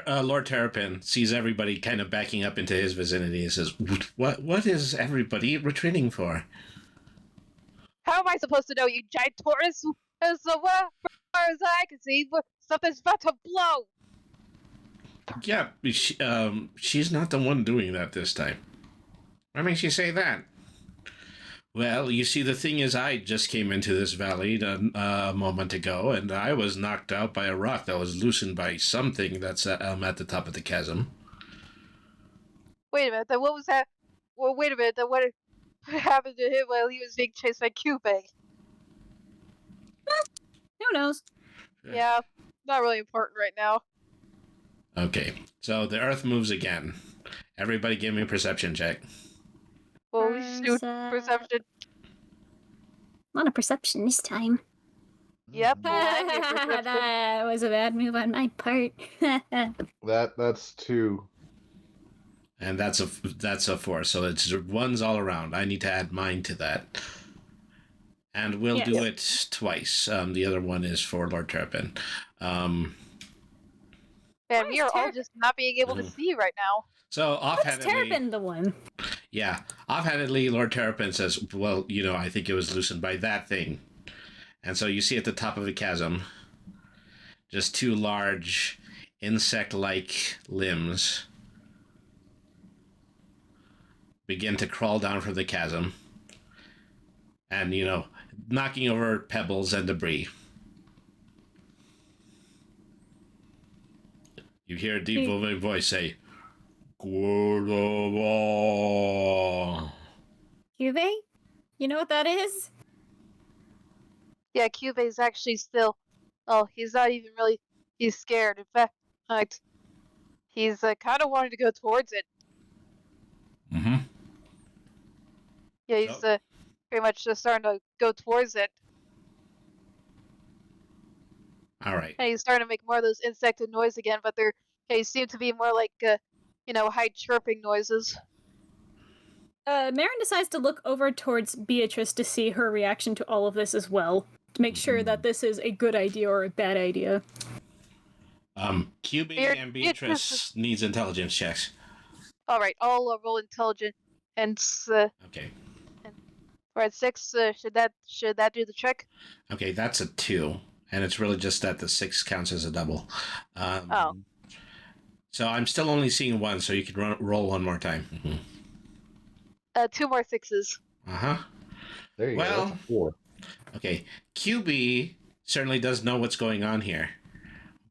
Lord Terrapin sees everybody kind of backing up into his vicinity and says, What is everybody retreating for? How am I supposed to know, you giant Taurus? So, as far as I can see, something's about to blow. Yeah, she's not the one doing that this time. What makes you say that? Well, you see, the thing is, I just came into this valley a moment ago, and I was knocked out by a rock that was loosened by something that's at the top of the chasm. Wait a minute, then what was that? Well, wait a minute, then what happened to him while he was being chased by Cubey? Who knows? Yeah, not really important right now. Okay, so the earth moves again. Everybody give me a perception check. Oh, shoot, perception. Not a perception this time. Yep, perception. That was a bad move on my part. That's 2. And that's a 4, so it's 1s all around. I need to add mine to that. And we'll do it twice. The other one is for Lord Terrapin. And we are all just not being able to see right now. So offhandedly, Terrapin the one? Yeah, offhandedly, Lord Terrapin says, "Well, I think it was loosened by that thing." And so you see at the top of the chasm, just 2 large insect-like limbs begin to crawl down from the chasm, and knocking over pebbles and debris. You hear a deep voice say, "Gordoba." Cubey? You know what that is? Yeah, Cubey's actually still. Oh, he's not even really. He's scared. In fact, he's kind of wanting to go towards it. Mm-hmm. Yeah, he's pretty much just starting to go towards it. All right. And he's starting to make more of those insected noise again, but they seem to be more like, high chirping noises. Marin decides to look over towards Beatrice to see her reaction to all of this as well, to make sure that this is a good idea or a bad idea. QB and Beatrice needs intelligence checks. All right, I'll roll intelligence, and okay. And we're at 6. Should that do the trick? Okay, that's a 2, and it's really just that the 6 counts as a double. So I'm still only seeing 1, so you can roll one more time. Mm-hmm. 2 more 6s. Uh-huh. There you go. That's a 4. Okay, QB certainly does know what's going on here,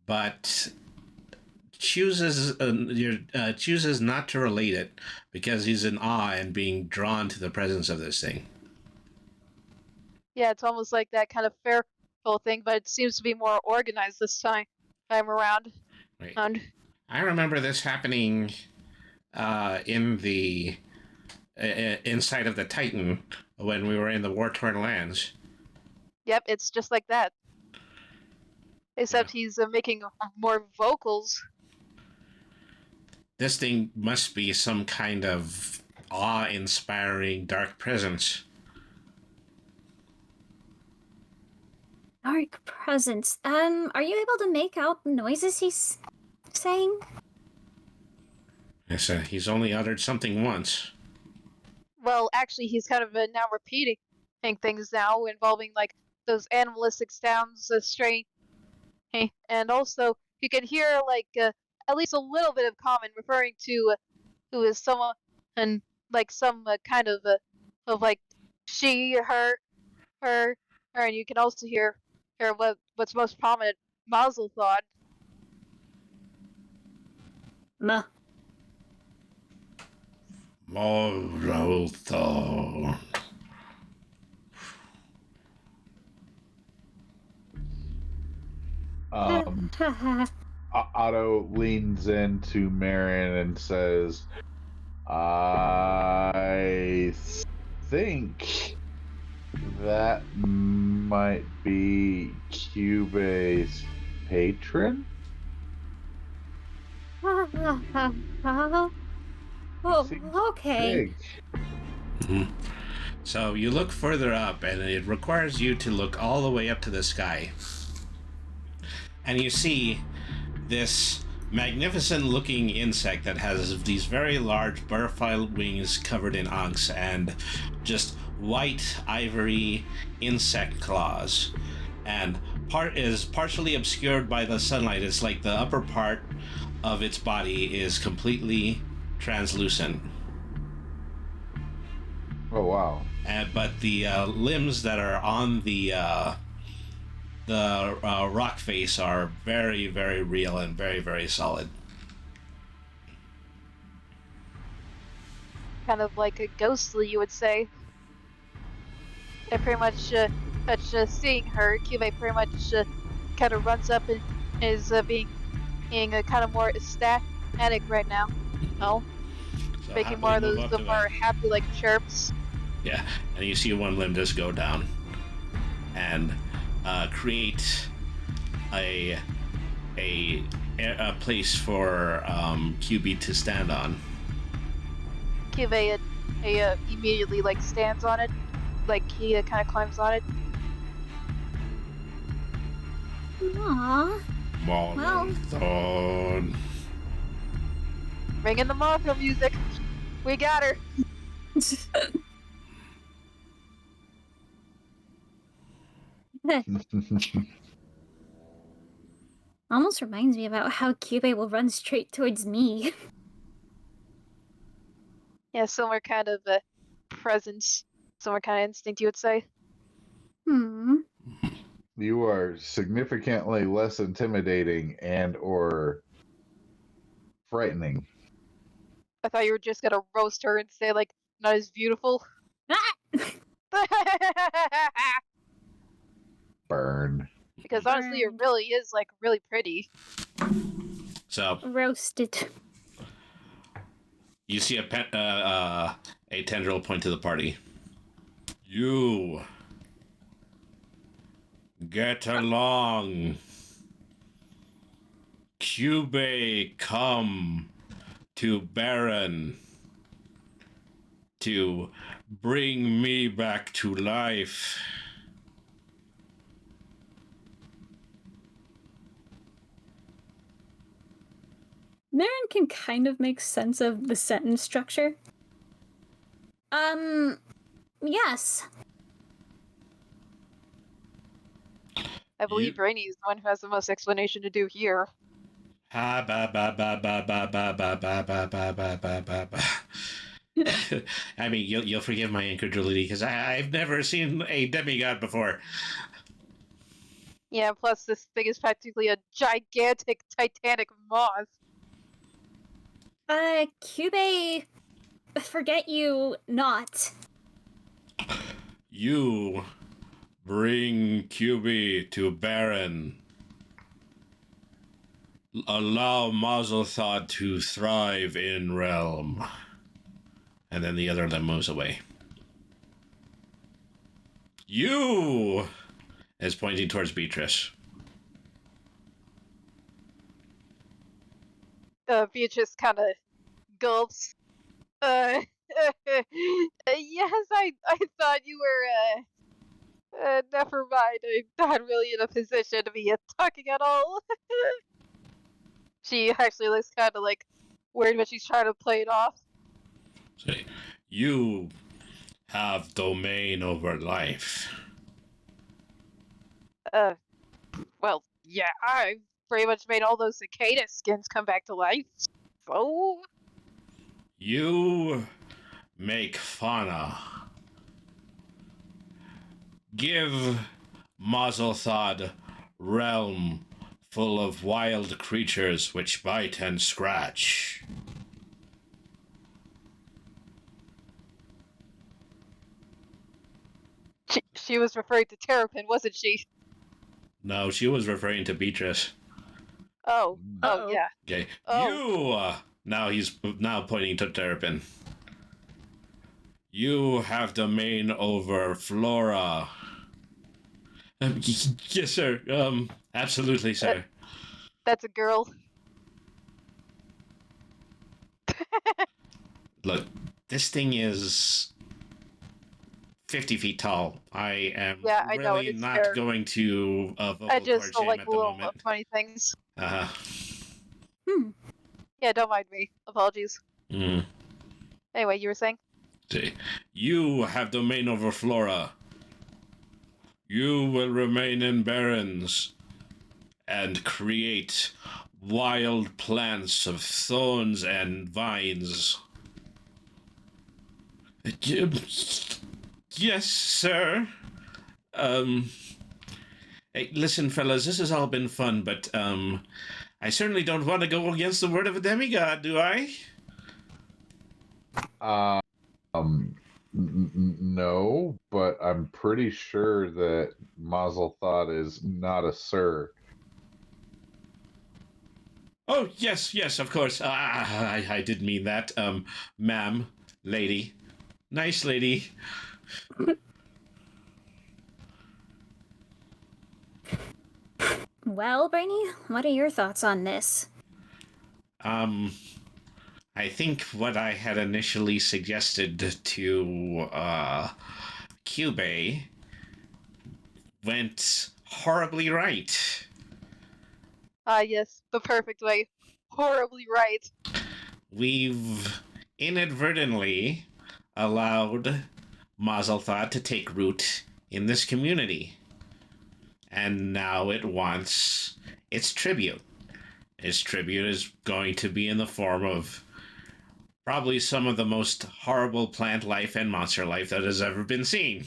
but chooses not to relate it because he's in awe and being drawn to the presence of this thing. Yeah, it's almost like that kind of fearful thing, but it seems to be more organized this time around. Right. I remember this happening in the inside of the Titan when we were in the war-torn lands. Yep, it's just like that. Except he's making more vocals. This thing must be some kind of awe-inspiring dark presence. Dark presence. Are you able to make out the noises he's saying? Yes, he's only uttered something once. Well, actually, he's kind of now repeating things now, involving like those animalistic sounds, strain, and also you can hear like at least a little bit of common referring to who is someone and like some kind of like she, her, and you can also hear what's most prominent, Mazel thought. Meh. Mazel thought. Otto leans into Marin and says, I think that might be Cubey's patron? Oh, Seems okay. big. So you look further up, and it requires you to look all the way up to the sky. And you see this magnificent looking insect that has these very large butterfly wings covered in ankhs and just white ivory insect claws. And part is partially obscured by the sunlight. It's like the upper part of its body is completely translucent. Oh wow. But the limbs that are on the rock face are very, very real and very, very solid. Kind of like a ghostly, you would say. And pretty much, seeing her, Kyubey pretty much kind of runs up and is being kind of more ecstatic right now. Oh, So making more happily of move those up the to more it. happy like chirps. Yeah, and you see one limb just go down and create a a place for QB to stand on. Kyubey immediately like stands on it, like he kind of climbs on it. Aww. Molotov. Ring in the mafia music. We got her. Almost reminds me about how Kyubey will run straight towards me. Yeah, similar kind of presence, similar kind of instinct, you would say. You are significantly less intimidating and or frightening. I thought you were just gonna roast her and say like, not as beautiful. Burn. Because honestly, it Burned. really is like really pretty. So Roasted. you see a tendril point to the party. You get along. Kyubey come to Baron to bring me back to life. Marin can kind of make sense of the sentence structure. Yes. I believe Brainy is the one who has the most explanation to do here. Ha ba ba ba ba ba ba ba ba ba ba ba ba ba ba. I mean, you'll forgive my incredulity because I've never seen a demigod before. Yeah, plus this thing is practically a gigantic titanic moth. Kyubey, forget you not. You bring QB to Baron. Allow Mazelthod to thrive in realm. And then the other limb moves away. You is pointing towards Beatrice. Beatrice kind of gulps. Yes, I thought you were, never mind. I'm not really in a position to be talking at all. She actually looks kind of like weird, but she's trying to play it off. Say, you have domain over life. Well, yeah, I've pretty much made all those cicada skins come back to life. So, You make fauna. Give Mazelthod realm full of wild creatures which bite and scratch. she was referring to Terrapin, wasn't she? No, she was referring to Beatrice. Oh, Uh-oh. yeah. Okay, Oh. you. Now he's now pointing to Terrapin. You have domain over Flora. Yes, sir. Absolutely, sir. That's a girl. Look, this thing is 50 feet tall. I am Yeah, I know, really it's not fair. going to vocal I cord just don't shame like at the little moment. funny things. Uh, Yeah, don't mind me. Apologies. mm. Anyway, you were saying? See, you have domain over Flora. You will remain in barrens and create wild plants of thorns and vines. Yes, sir. Hey, listen, fellas, this has all been fun, but, I certainly don't want to go against the word of a demigod, do I? No, but I'm pretty sure that Mazel Thought is not a sir. Oh, yes, of course. I did mean that. Ma'am, lady. Nice lady. Well, Brainy, what are your thoughts on this? I think what I had initially suggested to, Cube went horribly right. Yes, the perfect way. Horribly right. We've inadvertently allowed Mazel Thought to take root in this community. And now it wants its tribute. Its tribute is going to be in the form of probably some of the most horrible plant life and monster life that has ever been seen.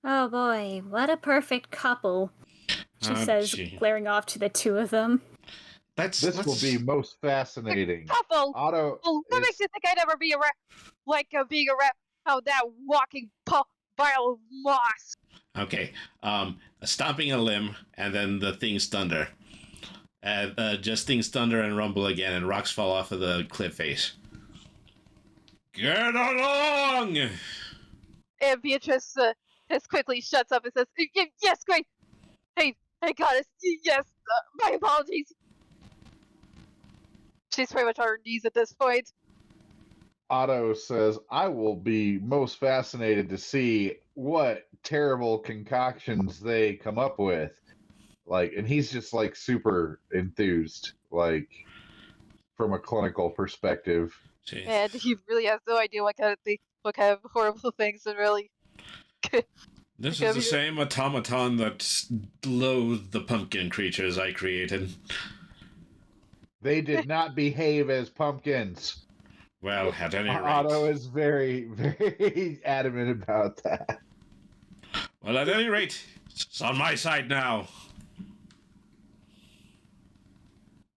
Oh boy, what a perfect couple, she says, Gee. glaring off to the two of them. This Let's will be most fascinating. Couple! Otto, Oh, what makes you think I'd ever be being around that walking pile of moss? okay. Stomping a limb, and then the things thunder. Just things thunder and rumble again, and rocks fall off of the cliff face. Get along! And Beatrice as quickly shuts up and says, "Yes, great. Hey, goddess. Yes, my apologies." She's pretty much on her knees at this point. Otto says, I will be most fascinated to see what terrible concoctions they come up with. Like, and he's just like super enthused, like from a clinical perspective. Jeez. And he really has no idea what kind of horrible things and really. This is the same automaton that loathed the pumpkin creatures I created. They did not behave as pumpkins. Well, at any rate. Otto is very, very adamant about that. Well, at any rate, it's on my side now.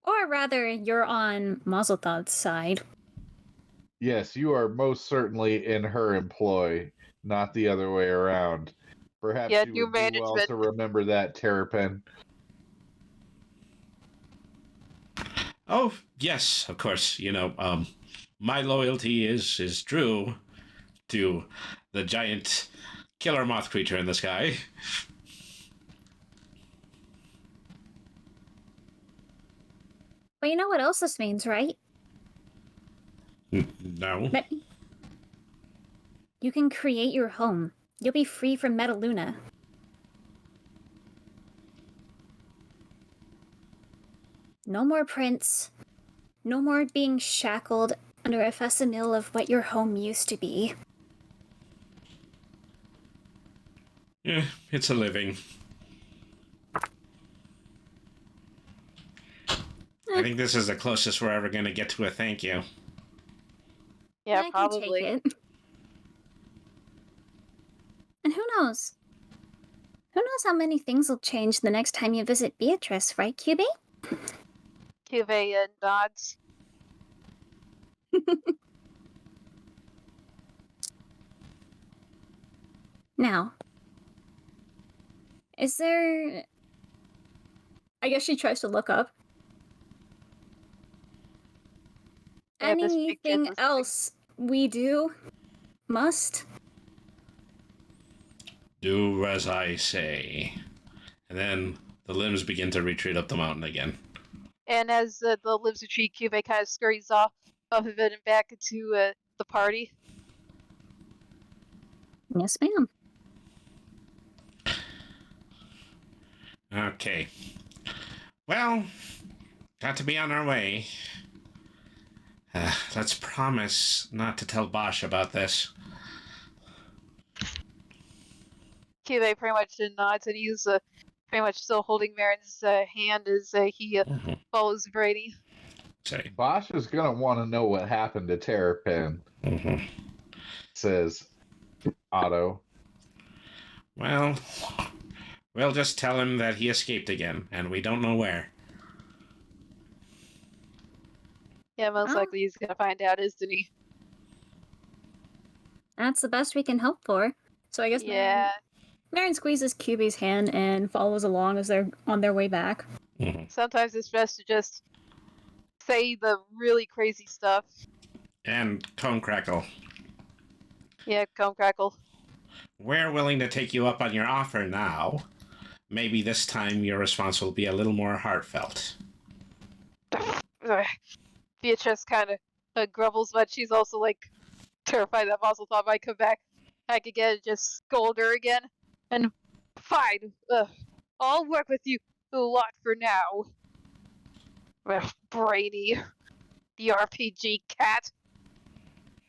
Or rather, you're on Mazeltod's side. Yes, you are most certainly in her employ, not the other way around. Perhaps Yeah, you new would do well management. to remember that, Terrapin. Oh, yes, of course. My loyalty is true to the giant killer moth creature in the sky. But you know what else this means, right? No. That you can create your home. You'll be free from Metaluna. No more prints. No more being shackled under a facsimile of what your home used to be. Yeah, it's a living. I think this is the closest we're ever going to get to a thank you. Yeah, I probably. can take it. And who knows? Who knows how many things will change the next time you visit Beatrice, right, QB? Cuvée nods. Now, is there... I guess she tries to look up. Yeah, this big kid Anything was- else we do must? Do as I say. And then the limbs begin to retreat up the mountain again. And as the limbs retreat, Cuvée kind of scurries off off of it and back into the party. Yes, ma'am. Okay. Well, got to be on our way. Let's promise not to tell Bosch about this. Cube pretty much nods, and he's pretty much still holding Marin's hand as he follows Brady. Say. Bosch is going to want to know what happened to Terrapin, says Otto. Well, we'll just tell him that he escaped again, and we don't know where. Yeah, most likely he's gonna find out, isn't he? That's the best we can hope for. So I guess Yeah. Marin squeezes QB's hand and follows along as they're on their way back. Sometimes it's best to just say the really crazy stuff. And Cone Crackle. Yeah, Comb Crackle. We're willing to take you up on your offer now. Maybe this time your response will be a little more heartfelt. Beatrice kind of grumbles, but she's also like terrified that Fossil Thought might come back again and just scold her again. And fine, I'll work with you a lot for now. Brainy, the RPG cat.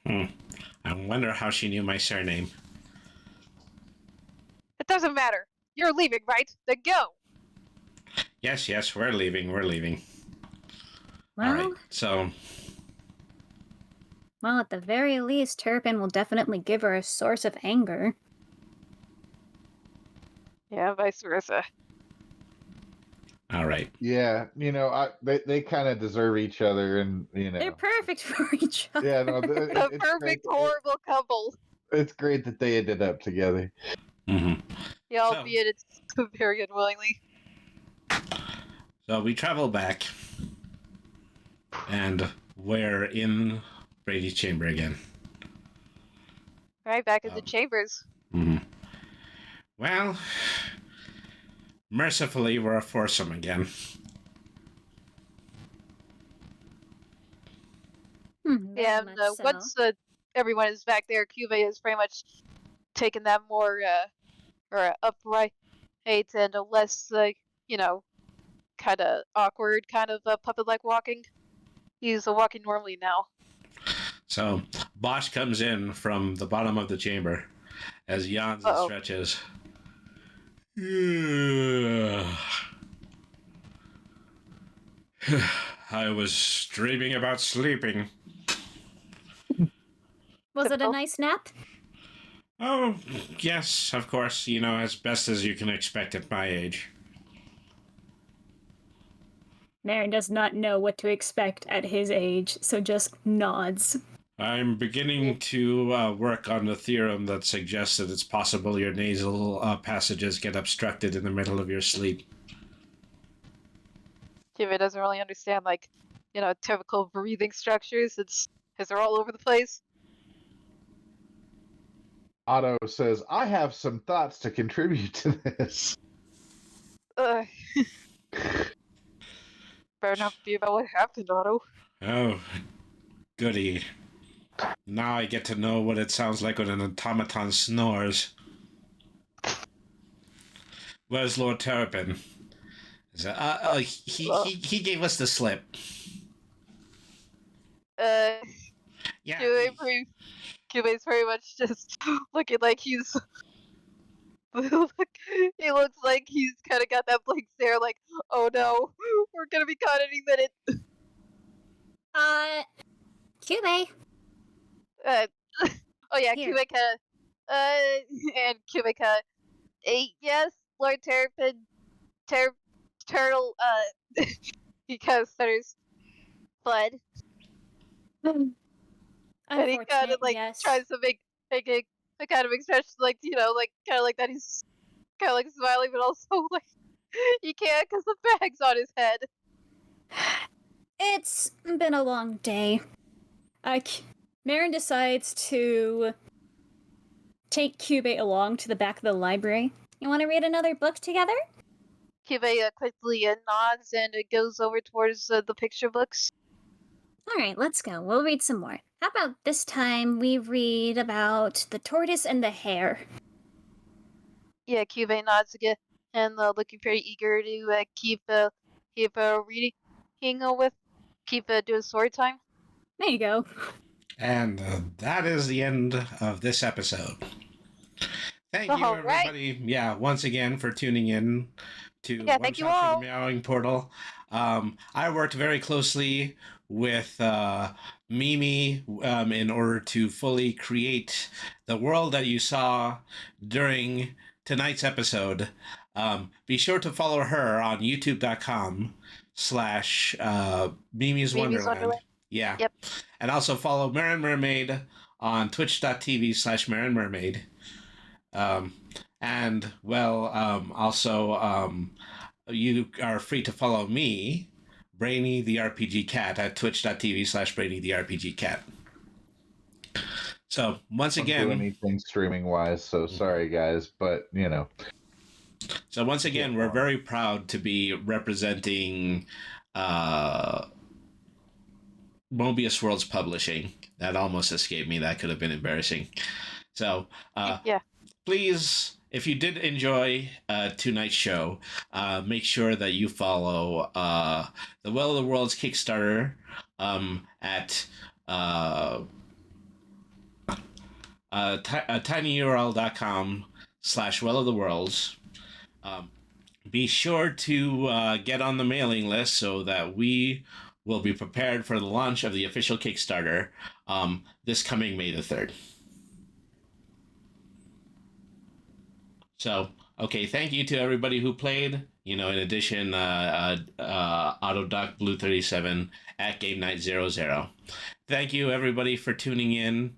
I wonder how she knew my surname. It doesn't matter. You're leaving, right? Then go. Yes, we're leaving. Well, All right, so... Well, at the very least, Terrapin will definitely give her a source of anger. Yeah, vice versa. All right. Yeah, they kind of deserve each other, and They're perfect for each other. Yeah, no, A perfect, horrible couple. It's great that they ended up together. Mm-hmm. Yeah, albeit it's very unwillingly. So we travel back, and we're in Brady's chamber again. Right back in the chambers. Mm-hmm. Well, mercifully, we're a foursome again. Yeah, and, once everyone is back there, Cube has pretty much taken that more upright and a less, kind of awkward, kind of puppet-like walking. He's walking normally now. So Bosch comes in from the bottom of the chamber as he yawns and stretches. I was dreaming about sleeping. Was it a nice nap? Oh, yes, of course, as best as you can expect at my age. Marin does not know what to expect at his age, so just nods. I'm beginning to work on the theorem that suggests that it's possible your nasal passages get obstructed in the middle of your sleep. Jimmy doesn't really understand, typical breathing structures. Because they're all over the place. Otto says, I have some thoughts to contribute to this. Better not be about what happened, Otto. Oh, goody. Now I get to know what it sounds like when an automaton snores. Where's Lord Terrapin? He gave us the slip. Yeah. Cuba's very much just looking like he's... he looks like he's kind of got that blank stare, like, oh no, we're gonna be caught any minute. Cube. Oh yeah, Here. Kubeka, and Kubeka, yes, Lord Terrapin, Turtle, he kind of stutters, Bud, and he kind of yes. tries to make a kind of expression, kind of like that he's kind of smiling, but also he can't because the bag's on his head. It's been a long day. Marin decides to take Cube along to the back of the library. You want to read another book together? Cube quickly nods and goes over towards the picture books. All right, let's go. We'll read some more. How about this time we read about the tortoise and the hare? Yeah, Cube nods again and looking pretty eager to keep reading keep doing story time. There you go. And that is the end of this episode. Thank you, All right. everybody. Yeah, once again for tuning in to Yeah, One thank you Shot for all. the Meowing Portal. I worked very closely with Mimi in order to fully create the world that you saw during tonight's episode. Be sure to follow her on youtube.com/Mimi's Mimi's Wonderland. Wonderland. Yeah. Yep. And also follow Marin Mermaid on twitch.tv/Marin Mermaid. You are free to follow me, Brainy the RPG Cat, at twitch.tv/Brainy the RPG Cat. So once Don't do again, anything streaming wise, so sorry guys, but you know. So once again, we're very proud to be representing Mobius Worlds Publishing. That almost escaped me. That could have been embarrassing. So Yeah. please, if you did enjoy tonight's show, make sure that you follow the Well of the Worlds Kickstarter at tinyurl.com/Well of the Worlds. Be sure to get on the mailing list so that we will be prepared for the launch of the official Kickstarter this coming May the 3rd. So, okay, thank you to everybody who played. You know, in addition, Autodoc Blue 37 at Game Night 00. Thank you, everybody, for tuning in.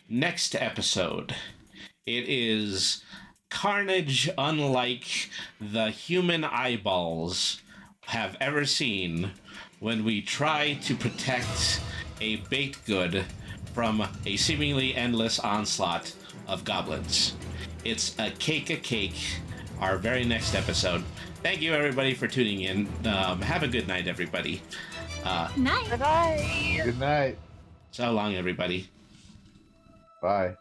Next episode, it is carnage unlike the human eyeballs have ever seen when we try to protect a baked good from a seemingly endless onslaught of goblins. It's a cake, our very next episode. Thank you, everybody, for tuning in. Have a good night, everybody. Night. Bye-bye. Good night. So long, everybody. Bye.